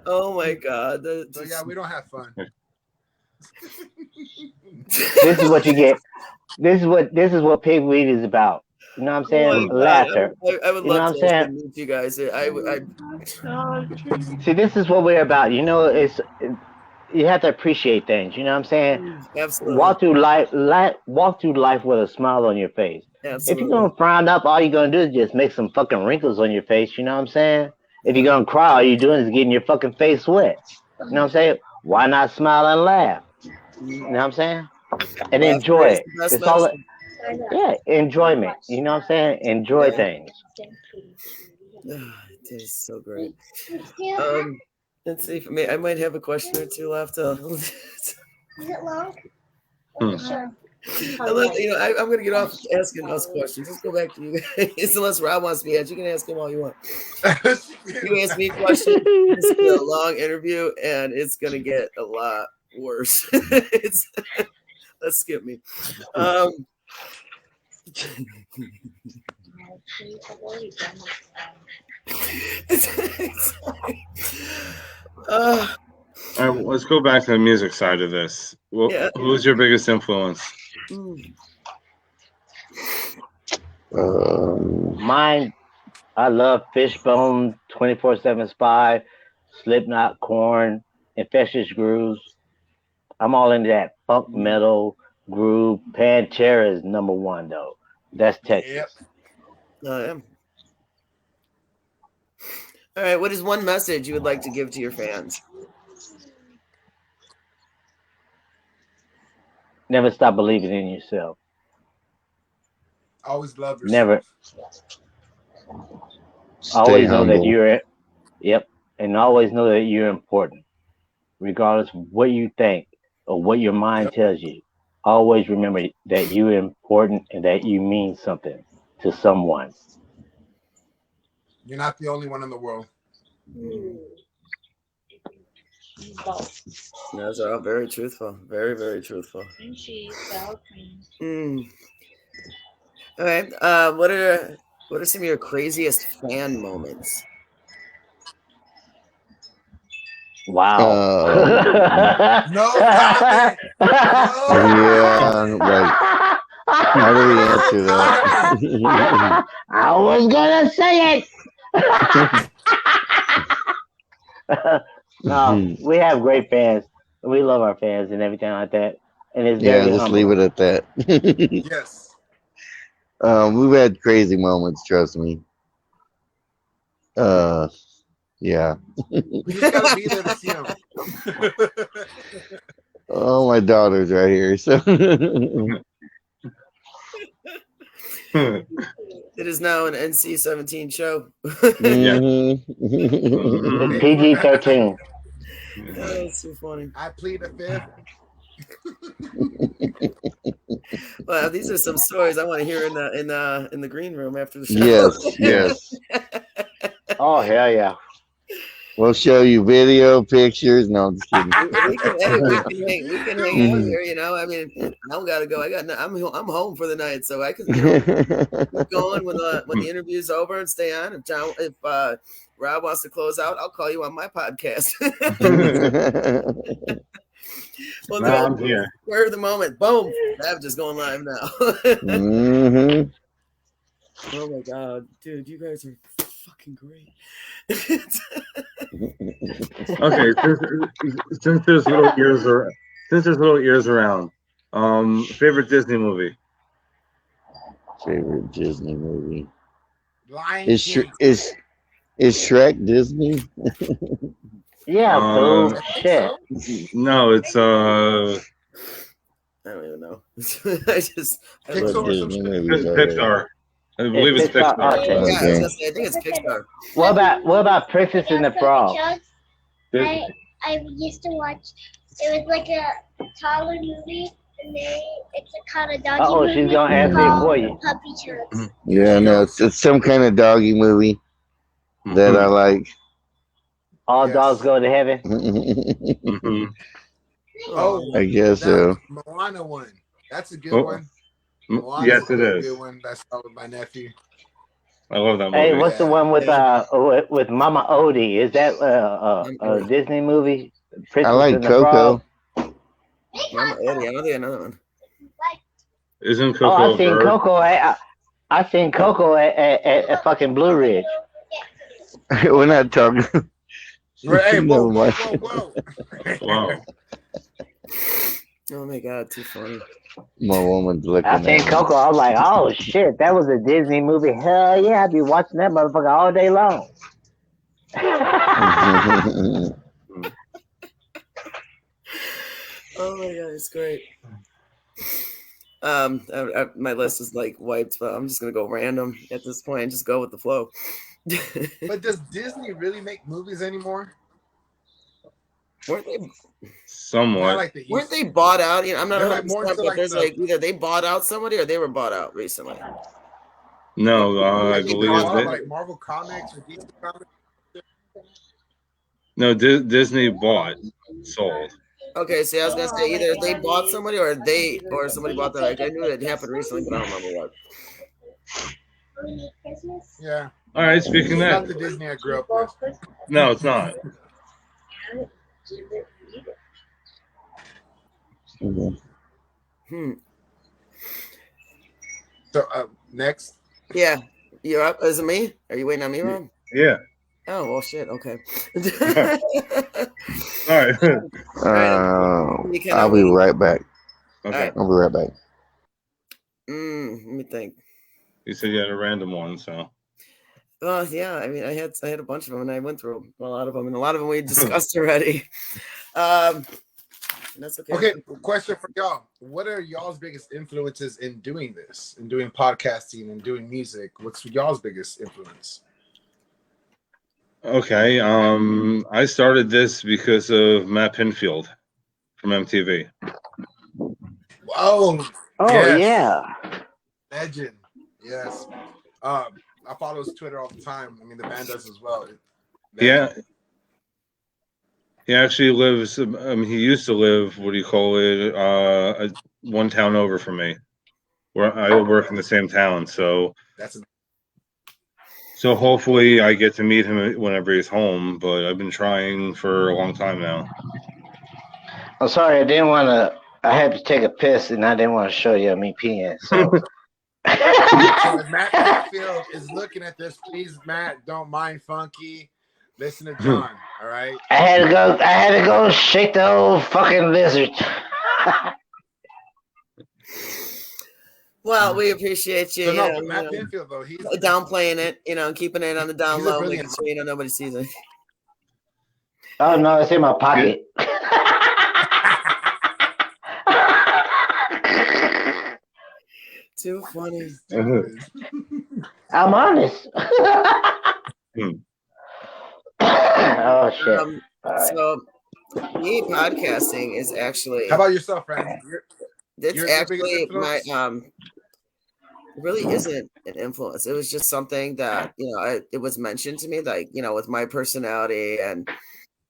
Oh my God. So yeah, we don't have fun. This is what you get. This is what PigWeed is about. You know what I'm saying? Oh my God. Laughter. I would You know love what I'm saying? to meet you guys. See, this is what we're about. You know, you have to appreciate things. You know what I'm saying? Absolutely. Walk through life with a smile on your face. Absolutely. If you're gonna frown up, all you're gonna do is just make some fucking wrinkles on your face. You know what I'm saying? If you're gonna cry, all you're doing is getting your fucking face wet. You know what I'm saying? Why not smile and laugh? You know what I'm saying? And enjoy it. It's all. Yeah, enjoyment. You know what I'm saying? Enjoy things. It is so great. Let's see. For me, I might have a question or two left. Is it long? Sure. I'm going to get off asking us questions. Let's go back to you guys. Unless Rob wants me to ask, you can ask him all you want. You ask me a question. It's gonna be a long interview, and it's going to get a lot worse. Let's skip me. All right, let's go back to the music side of this. Well, who was your biggest influence? Mine, I love Fishbone, 24/7 Spy, Slipknot, Korn, Infectious Grooves. I'm all into that funk metal groove. Pantera is number one though. That's Texas. Yep. All right. What is one message you would like to give to your fans? Never stop believing in yourself. Always love yourself. Never. Stay Always know humble. that you're. Yep, and always know that you're important, regardless of what you think or what your mind tells you. always remember that you're important and that you mean something to someone. You're not the only one in the world. Those are all very truthful. Very, very truthful. All right. What are some of your craziest fan moments? Wow. No comment. Yeah, like, how do we answer that? I was gonna say it. No, we have great fans. We love our fans and everything like that. And it's Yeah, very just humbling. leave it at that. Yes. We've had crazy moments, trust me. Yeah. We just gotta be there to see them. Oh, my daughter's right here. So It is now an NC-17 show. Mhm. It's PG-13. That's so funny. I plead the fifth. Well, these are some stories I want to hear in the green room after the show. Yes. Oh hell yeah. We'll show you video, pictures. No, I'm just kidding. we can hang out here. You know, I mean, I don't gotta go. I'm home for the night, so I can keep going when the interview's over and stay on. If Rob wants to close out, I'll call you on my podcast. Well, no, I'm here. Spur the moment. Boom. I'm just going live now. Mhm. Oh my god, dude, you guys are fucking great. Okay, since there's little ears around, favorite Disney movie. Favorite Disney movie. Lion Is King. Shrek Disney? Yeah, boo. Shit. No, it's I don't even know. I What Pixar or some Disney shit. movies are there? Pixar. I believe it's Pixar. Pixar. Okay. Yeah, I was Okay. gonna say, I think it's Pixar. What about Princess and the Frog? I used to watch. It was like a toddler movie, and it's a kind of doggy Uh-oh, movie. she's gonna answer it called for you. Puppy Chuds. Yeah, no, it's some kind of doggy movie that I like. All Yes. dogs go to heaven. Oh, I guess that so. Moana one. That's a good Oh. one. Moana's Yes, a it real is. good one. That's out with my nephew. I love that movie. Hey, what's the one with Mama Odie? Is that a Disney movie? Princess I like and the Coco. Frog? Mama Eddie, I'll do another one. Isn't Coco Oh, a I seen bird? Coco. I seen Coco at fucking Blue Ridge. We're not talking. Hey, whoa, Never whoa, mind. whoa, whoa. Wow. Oh my god, too funny. My woman's looking I at seen me. Coco. I was like, oh shit, that was a Disney movie. Hell yeah, I'd be watching that motherfucker all day long. Oh my god, it's great. My list is like wiped, but I'm just gonna go random at this point and just go with the flow. But does Disney really make movies anymore? Weren't they? Not Somewhat. like they used Weren't they to. bought out? You know, I'm not They're 100%, like more into but like there's the- like either they bought out somebody or they were bought out recently. No, I Like, they believe bought out, it. like Marvel Comics or DC Comics. No, Disney bought, sold. Okay, see, I was gonna say either they bought somebody or somebody bought that. Like I knew it happened recently, but I don't remember what. Yeah. All right, speaking of Not that, the Disney I grew up with. no, it's not. So next. Yeah, you're up. Is it me? Are you waiting on me, Rob? Yeah. Oh well, shit. Okay. All right. I'll be right back. Okay. I'll be right back. Let me think. You said you had a random one, so. Yeah. I mean, I had a bunch of them, and I went through a lot of them, and a lot of them we discussed already. That's okay. Okay, question for y'all. What are y'all's biggest influences in doing this, in doing podcasting and doing music? What's y'all's biggest influence? Okay. I started this because of Matt Pinfield from MTV. Oh, yes. yeah. Legend. Yes. I follow his Twitter all the time. I mean, the band does as well. Yeah. He actually lives. He used to live. What do you call it? One town over from me, where I work in the same town. So That's hopefully I get to meet him whenever he's home. But I've been trying for a long time now. I'm sorry, I didn't want to. I had to take a piss, and I didn't want to show you me peeing. So. So if Matt Canfield is looking at this, please, Matt, don't mind Funky. Listen to John, all right? I had to go shake the old fucking lizard. Well, we appreciate you. So no, you but know, Matt Pinfield though, he's downplaying it, keeping it on the down He's a low, brilliant making sure nobody sees it. Oh no, it's in my pocket. Too funny. I'm honest. Oh shit. So, me podcasting is actually. How about yourself, Fran? It's You're the biggest actually my influence? It really isn't an influence. It was just something that it was mentioned to me, like with my personality and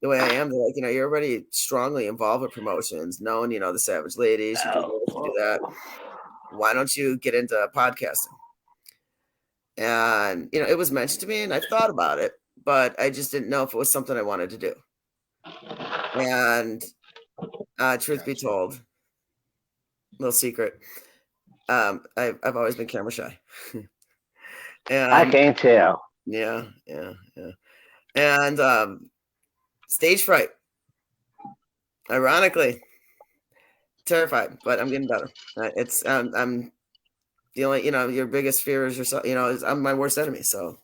the way I am. They're like, you're already strongly involved with promotions, knowing the Savage Ladies. You do that. Why don't you get into podcasting? And it was mentioned to me, and I've thought about it, but I just didn't know if it was something I wanted to do. And truth be told, little secret, I've always been camera shy. And I can't tell. Yeah. And stage fright. Ironically, terrified, but I'm getting better. It's I'm the only your biggest fear is yourself. I'm my worst enemy. So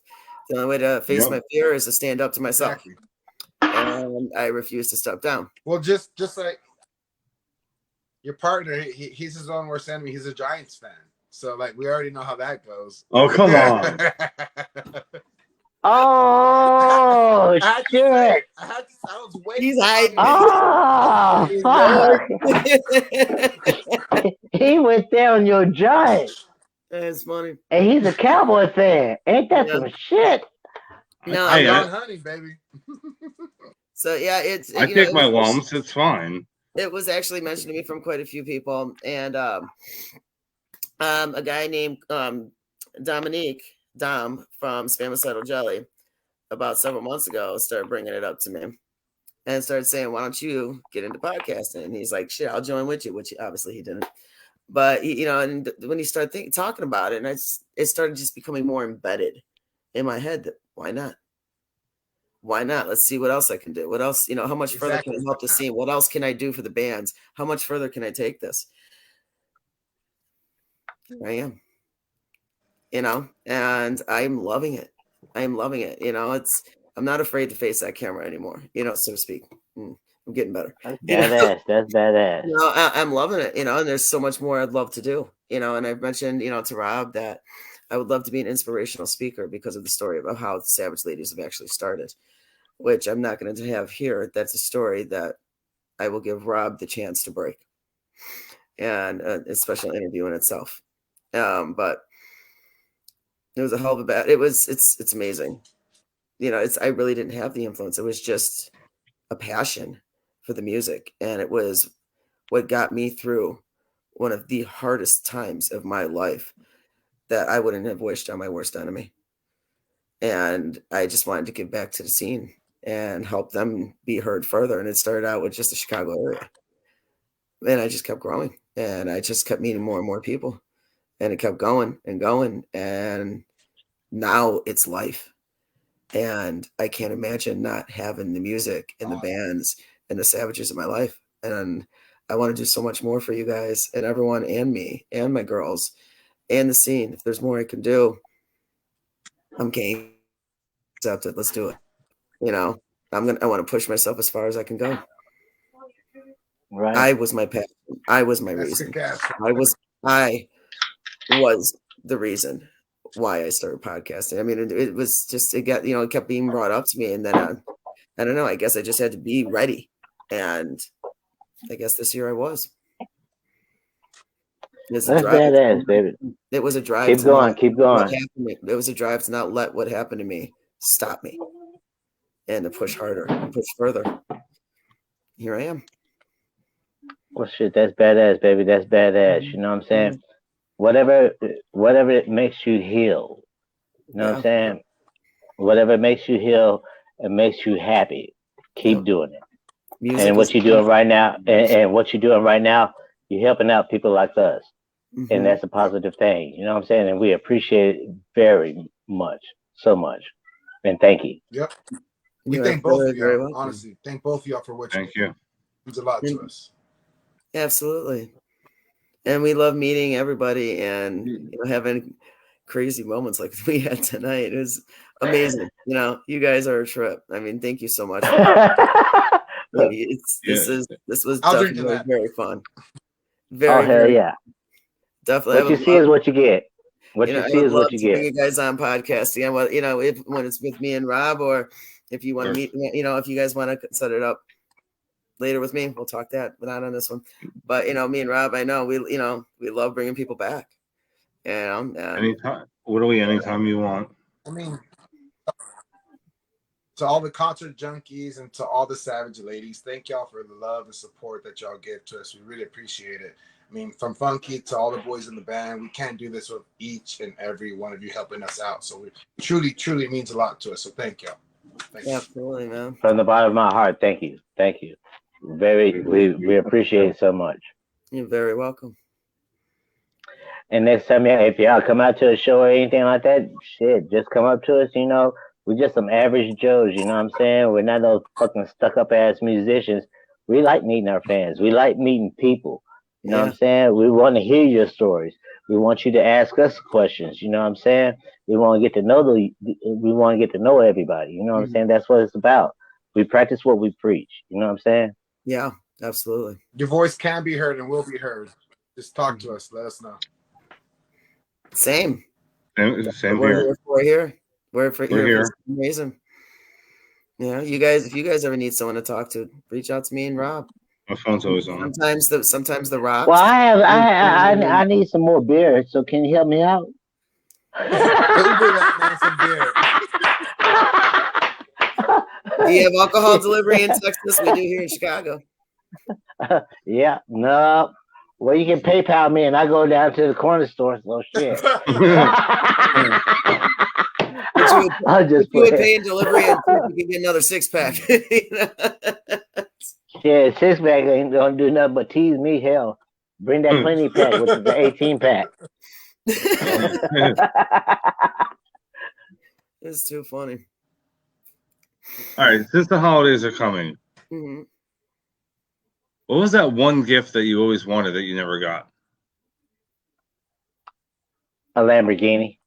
the only way to face my fear is to stand up to myself. Exactly. And I refuse to step down. Well, just like your partner, he's his own worst enemy. He's a Giants fan, so like we already know how that goes. Oh, come on. Oh shit! I was waiting. He's hiding. Oh fuck! He went down your giant. That's funny. And he's a Cowboy fan. Ain't that some shit? No, I'm young honey, baby. So yeah, I take my lumps. It's fine. It was actually mentioned to me from quite a few people, and a guy named Dom from Spamicidal Jelly about several months ago started bringing it up to me and started saying, "Why don't you get into podcasting?" And he's like, "Shit, I'll join with you," which obviously he didn't. But and when he started talking about it, and it started just becoming more embedded in my head that why not? Why not? Let's see what else I can do. What else, how much further can I help the scene? What else can I do for the bands? How much further can I take this? Here I am, and I'm loving it. I'm loving it. I'm not afraid to face that camera anymore, so to speak. I'm getting better. That's badass. That's badass. I'm loving it, and there's so much more I'd love to do, and I've mentioned, to Rob that I would love to be an inspirational speaker because of the story about how Savage Ladies have actually started, which I'm not going to have here. That's a story that I will give Rob the chance to break, and a special interview in itself. But it was a hell of a bad. It's amazing. I really didn't have the influence. It was just a passion for the music, and it was what got me through one of the hardest times of my life that I wouldn't have wished on my worst enemy. And I just wanted to give back to the scene and help them be heard further. And it started out with just the Chicago area. And I just kept growing, and I just kept meeting more and more people, and it kept going and going. And now it's life. And I can't imagine not having the music and the bands and the Savages in my life. And I want to do so much more for you guys and everyone and me and my girls and the scene. If there's more I can do, I'm game. Accept it. Let's do it. I want to push myself as far as I can go. Right. I was my passion. I was my reason. I was the reason why I started podcasting. I mean, it was just, it kept being brought up to me. And then, I don't know, I guess I just had to be ready. And I guess this year I was. It's That's a drive. badass, baby. It was a drive. Keep to going, not keep let what going. happened to me. It was a drive to not let what happened to me stop me, and to push harder, and push further. Here I am. Well, shit, that's badass, baby. That's badass. You know what I'm saying? Whatever it makes you heal. You know what I'm saying? Whatever makes you heal and makes you happy, keep doing it. Music and what you're doing right now, and what you're doing right now, you're helping out people like us, and that's a positive thing. You know what I'm saying? And we appreciate it very much, so much, and thank you. Yep. We thank both of y'all. Honestly, thank both of y'all for what you do. It means a lot to us. Absolutely. And we love meeting everybody and having crazy moments like we had tonight. It was amazing. You guys are a trip. I mean, thank you so much. This was definitely very fun. Hell very yeah. Definitely. What you see is what you get. What you see is what you get. Bring you guys on podcasting. When it's with me and Rob, or if you want to meet, if you guys want to set it up later with me, we'll talk that, but not on this one. But me and Rob, I know we love bringing people back. Anytime. Anytime you want. I mean, to all the concert junkies and to all the savage ladies, thank y'all for the love and support that y'all give to us. We really appreciate it. I mean, from Funky to all the boys in the band, we can't do this with each and every one of you helping us out. So it truly means a lot to us. So thank y'all. Absolutely, man. From the bottom of my heart, thank you. We appreciate it so much. You're very welcome. And next time, if y'all come out to a show or anything like that, shit, just come up to us. We're just some average Joes. You know what I'm saying? We're not those fucking stuck up ass musicians. We like meeting our fans. We like meeting people. You know what I'm saying? We want to hear your stories. We want you to ask us questions. You know what I'm saying? We want to get to know we want to get to know everybody. You know what I'm saying? That's what it's about. We practice what we preach. You know what I'm saying? Yeah, absolutely. Your voice can be heard and will be heard. Just talk to us. Let us know. Same here. We're here. We're here. Amazing. You guys, if you guys ever need someone to talk to, reach out to me and Rob. My phone's always on. Sometimes the Rob. Well, I need some more beer. So can you help me out? Do you have alcohol delivery in Texas? We do here in Chicago. Yeah, no. Well, you can PayPal me, and I go down to the corner store. So shit. I'll just you would pay in delivery, and you can get another 6-pack. Yeah, 6-pack ain't gonna do nothing but tease me. Hell, bring that 20-pack with the 18-pack. It's too funny. All right, since the holidays are coming, what was that one gift that you always wanted that you never got? A Lamborghini.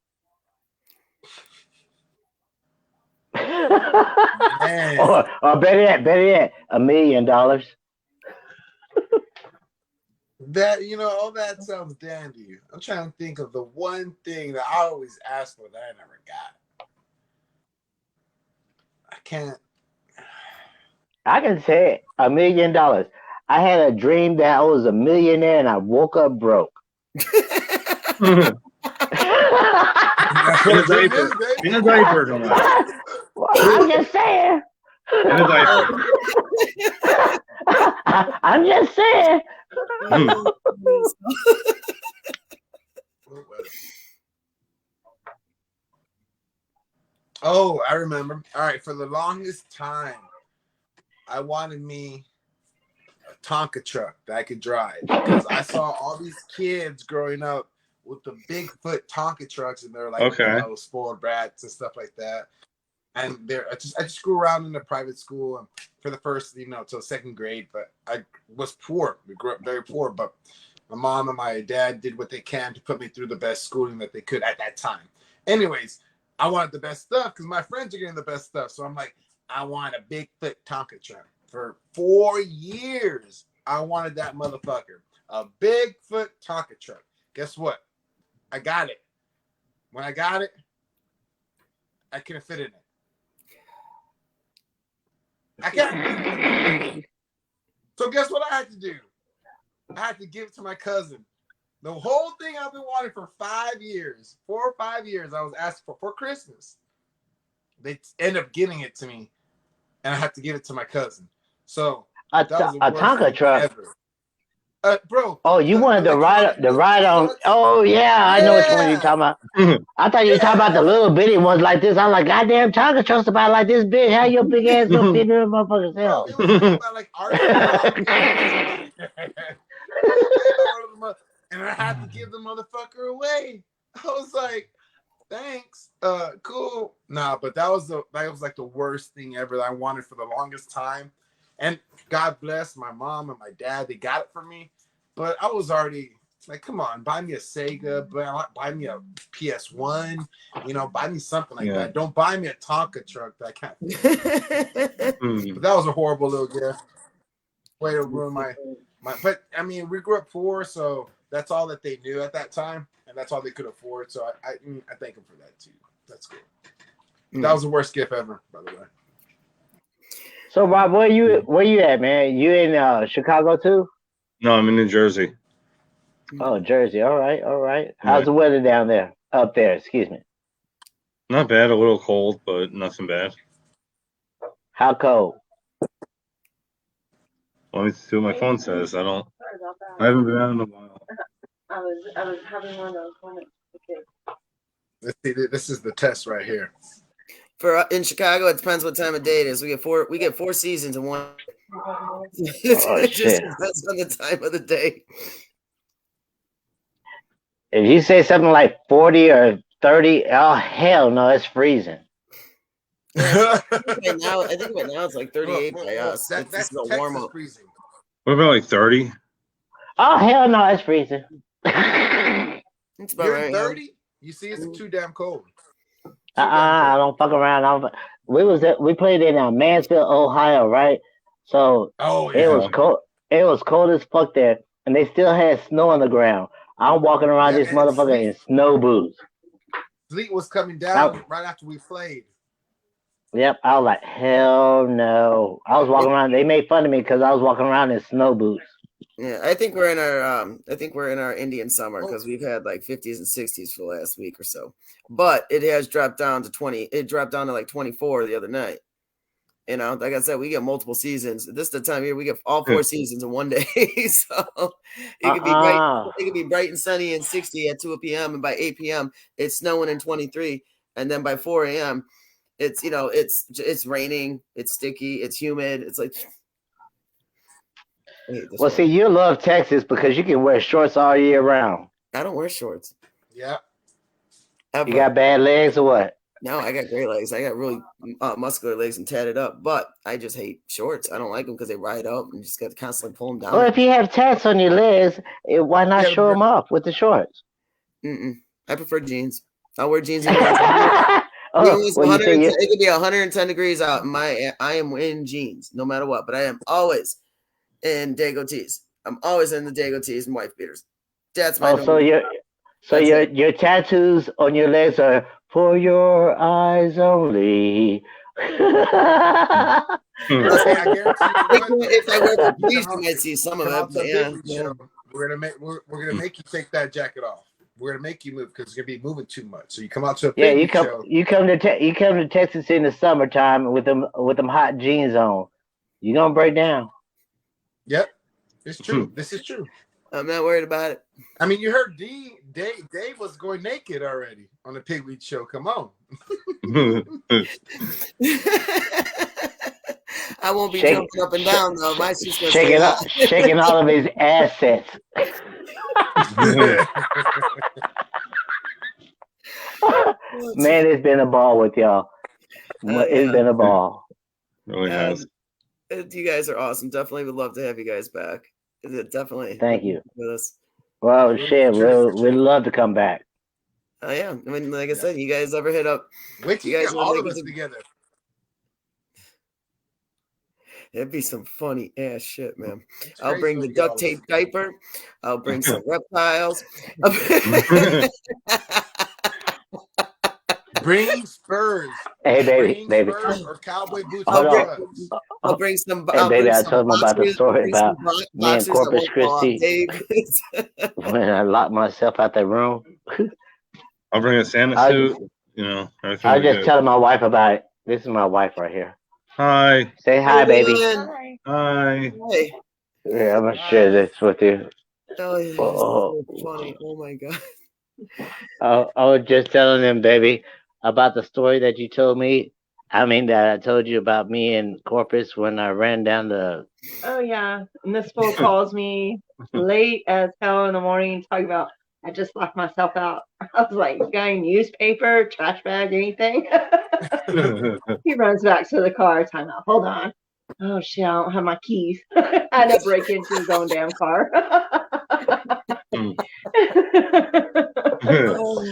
or better yet, $1 million. That all that sounds dandy. I'm trying to think of the one thing that I always ask for that I never got. I can't. I can say it, $1 million. I had a dream that I was a millionaire and I woke up broke. In a diaper. In a diaper, don't lie. I'm just saying. In a diaper. I'm just saying. Oh, I remember. All right, for the longest time, I wanted me a Tonka truck that I could drive because I saw all these kids growing up with the Bigfoot Tonka trucks, and they're like spoiled brats and stuff like that. And I just grew around in a private school for the first, till second grade. But I was poor. We grew up very poor. But my mom and my dad did what they can to put me through the best schooling that they could at that time. Anyways, I wanted the best stuff because my friends are getting the best stuff. So I'm like, I want a Bigfoot Tonka truck. For 4 years, I wanted that motherfucker. A Bigfoot Tonka truck. Guess what? I got it. When I got it, I couldn't fit in it. I can't. So guess what I had to do? I had to give it to my cousin. The whole thing I've been wanting for 5 years, 4 or 5 years, I was asking for Christmas. They end up getting it to me, and I have to give it to my cousin. So that was the a worst Tonka thing truck. ever. Bro. Oh, you wanted the ride on? Oh yeah, I know which one you're talking about. I thought you were talking about the little bitty ones like this. I'm like, goddamn, Tonka truck's about like this big. How your big ass gonna fit in the motherfucker's hell? It was about like and I had to give the motherfucker away. I was like, thanks, cool. Nah, but that was like the worst thing ever that I wanted for the longest time. And God bless my mom and my dad, they got it for me. But I was already like, come on, buy me a Sega, buy me a PS1, buy me something like that. Don't buy me a Tonka truck that I can't. But that was a horrible little gift. Way to ruin my. But I mean, we grew up poor, so that's all that they knew at that time, and that's all they could afford. So I thank them for that too. That's good. That was the worst gift ever, by the way. So Rob, where you at, man? You in Chicago too? No, I'm in New Jersey. Oh, Jersey. All right. How's the weather down there? Up there, excuse me. Not bad. A little cold, but nothing bad. How cold? Let me see what my phone says. I haven't been out in a while. I was having one of those moments. Let's see. This is the test right here. In Chicago, it depends what time of day it is. We get 4 seasons in one. It just depends on the time of the day. If you say something like 40 or 30, oh hell no, it's freezing. Yeah, I think right now it's like 38 by us. That's a warm up. Freezing. What about like 30? Oh hell no, it's freezing. It's about You're right. 30? You see, it's too damn cold. I don't fuck around. We played in Mansfield, Ohio, right? So it was cold. It was cold as fuck there, and they still had snow on the ground. I'm walking around this motherfucker in snow boots. Sleet was coming down right after we played. Yep, I was like, hell no. I was walking around. They made fun of me because I was walking around in snow boots. Yeah, I think we're in our Indian summer because we've had like 50s and 60s for the last week or so. But it has dropped down to 20. It dropped down to like 24 the other night. Like I said, we get multiple seasons. This is the time of year we get all 4 seasons in one day. So it could be bright and sunny and 60 at 2 p.m. and by 8 p.m. it's snowing in 23, and then by 4 a.m. it's it's raining, it's sticky, it's humid. It's like well, see, you love Texas because you can wear shorts all year round. I don't wear shorts. Yeah. You got bad legs or what? No, I got great legs. I got really muscular legs and tatted up, but I just hate shorts. I don't like them because they ride up and you just got to constantly pull them down. Well, if you have tats on your legs, why not show them off with the shorts? I prefer jeans. I'll wear jeans. It could be 110 degrees out. I am in jeans no matter what, but I am always in Dago tees. I'm always in the Dago tees and wife beaters. That's my. Your tattoos on your legs are for your eyes only. If I wear capris, you might see some of it. Yeah. We're gonna make you take that jacket off. We're gonna make you move because it's gonna be moving too much. So you come out to a show. You come to Texas in the summertime with them hot jeans on. You're gonna break down. Yep, it's true. This is true. I'm not worried about it. I mean, you heard Dave was going naked already on the PigWeed show. Come on. I won't be jumping up and down though. My suit's gonna shaking all of his assets. Man, it's been a ball with y'all. It's been a ball. Really has. You guys are awesome. Definitely would love to have you guys back. Definitely. Thank you. With us. Well, shit, we'd love to come back. Oh yeah. I mean, like I said, you guys ever hit up? Wait till you guys get all of us together. It'd be some funny ass shit, man. I'll bring the duct tape diaper. I'll bring some reptiles. Bring spurs. Hey, baby. Spurs or cowboy boots. I'll bring some. Hey, I'll baby, bring I some told him about the boxers. story Bring some about me and boxers that Corpus won't fall off Christi Dave. when I locked myself out that room. I'll bring a Santa I suit. You know, everything I will was be just good. telling my wife about it. This is my wife right here. Hi. Say hi, baby. Hi. Hi. Hey. Yeah, I'm gonna share this with you. Oh, yeah, this is so funny. Oh my god. I was just telling them, baby, about the story that you told me. I mean, that I told you about me and Corpus when I ran down the. Oh yeah, and this fool calls me late as hell in the morning talking about I just locked myself out. I was like, you got any newspaper, trash bag, anything? He runs back to the car. Time out. Hold on. Oh shit, I don't have my keys. I had to break into his own damn car. Oh,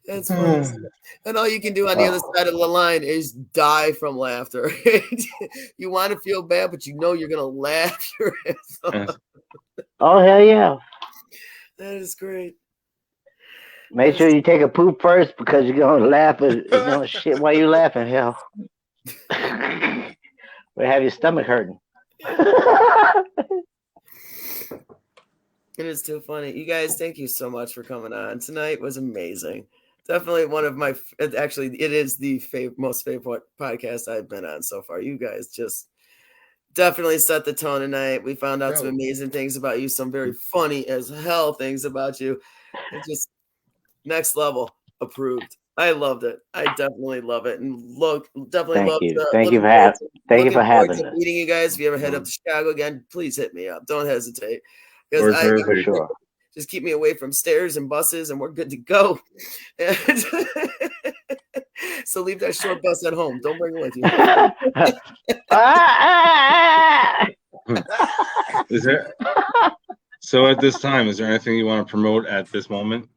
that's funny. And all you can do on the other side of the line is die from laughter. You want to feel bad, but you know you're gonna laugh your ass off. Oh hell yeah! That is great. Make sure you take a poop first because you're gonna laugh. You're gonna shit while you're laughing. Hell, we have your stomach hurting. It is too funny. You guys, thank you so much for coming on. Tonight was amazing. Definitely one of my, actually, it is the most favorite podcast I've been on so far. You guys just definitely set the tone tonight. We found out some amazing things about you, some very funny as hell things about you. It just next level approved. I loved it. I definitely love it. And definitely Thank love you. it. Thank you for having us. Meeting you guys. If you ever head up to Chicago again, please hit me up. Don't hesitate. For sure. Just keep me away from stairs and buses, and we're good to go. So leave that short bus at home. Don't bring it with you. Is there? So at this time, is there anything you want to promote at this moment?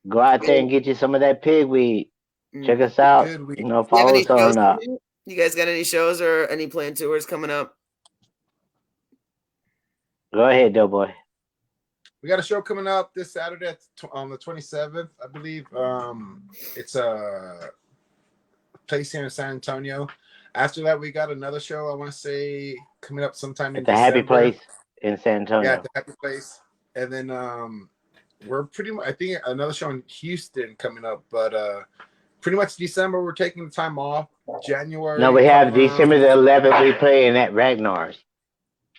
Go out there and get you some of that pigweed. Check us out. Follow us on. You guys got any shows or any planned tours coming up? Go ahead, Doughboy. We got a show coming up this Saturday on the 27th, I believe. It's a place here in San Antonio. After that, we got another show, I want to say, coming up sometime in December. Happy Place in San Antonio. Yeah, the Happy Place. And then we're pretty much, I think, another show in Houston coming up. But pretty much December, we're taking the time off. January. No, we have December the 11th. We playing at Ragnar's.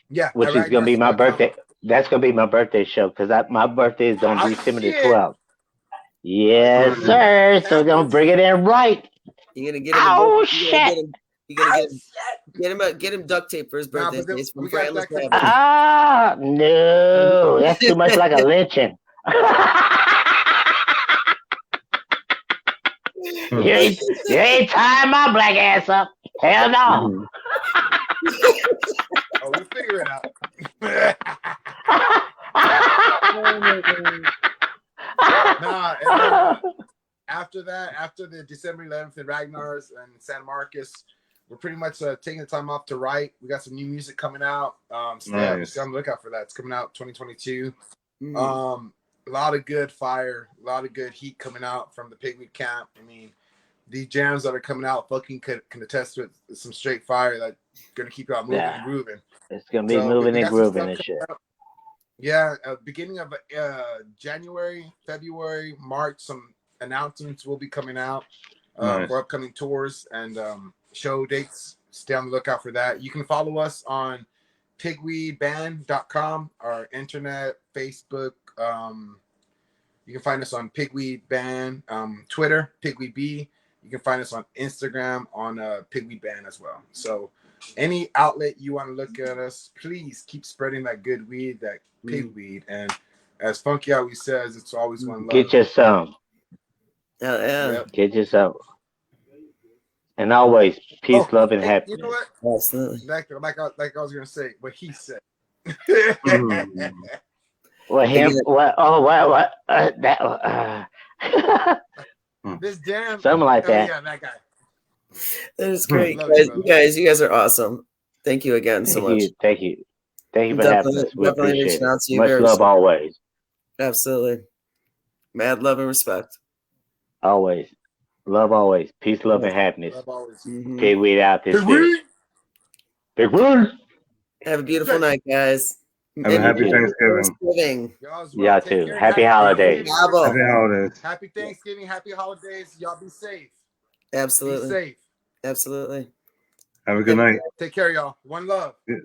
Yeah, which is going to be my birthday. That's going to be my birthday show because my birthday is on December the 12th. Yes, sir. So we're going to bring it in right. You're going to get him. Oh, shit. You're going to get him duct tape for his birthday. From Fran. No. That's too much like a lynching. You ain't tying my black ass up. Hell no. Oh, we'll figure it out. After that, after the December 11th at Ragnar's and San Marcos, we're pretty much taking the time off to write. We got some new music coming out. Stay on the lookout for that. It's coming out 2022. A lot of good fire, a lot of good heat coming out from the PigWeed camp. I mean, these jams that are coming out fucking can attest to some straight fire that's going to keep you out moving and grooving. It's going to be moving and grooving and shit. Yeah, beginning of January, February, March, some announcements will be coming out for upcoming tours and show dates. Stay on the lookout for that. You can follow us on pigweedband.com, our internet, Facebook. You can find us on PigWeed Band, Twitter, PigWeed B. You can find us on Instagram on PigWeed Band as well. So any outlet you want to look at us, please keep spreading that good weed, that pigweed. And as Funky always says, it's always one love. Get you some. Yeah. Yep. Get you some. And always peace, love, and happiness. You know what? Absolutely. Like I was gonna say what he said. Well, him. What? Oh, what? This jam. Something like that. Yeah, that guy. That is great, guys. You guys are awesome. Thank you again so much. Thank you for having us. We appreciate it. Much love always. Absolutely. Mad love and respect. Always. Love always. Peace, love, and happiness. Love always. PigWeed out this PigWeed. bitch. PigWeed. Have a beautiful night, guys. Have a happy Thanksgiving. Y'all as well. Y'all Take too. care. Happy holidays. Happy holidays. Happy Thanksgiving. Happy holidays. Y'all be safe. Absolutely. Be safe. Absolutely. Have a good night. Take care, y'all. One love. Yeah.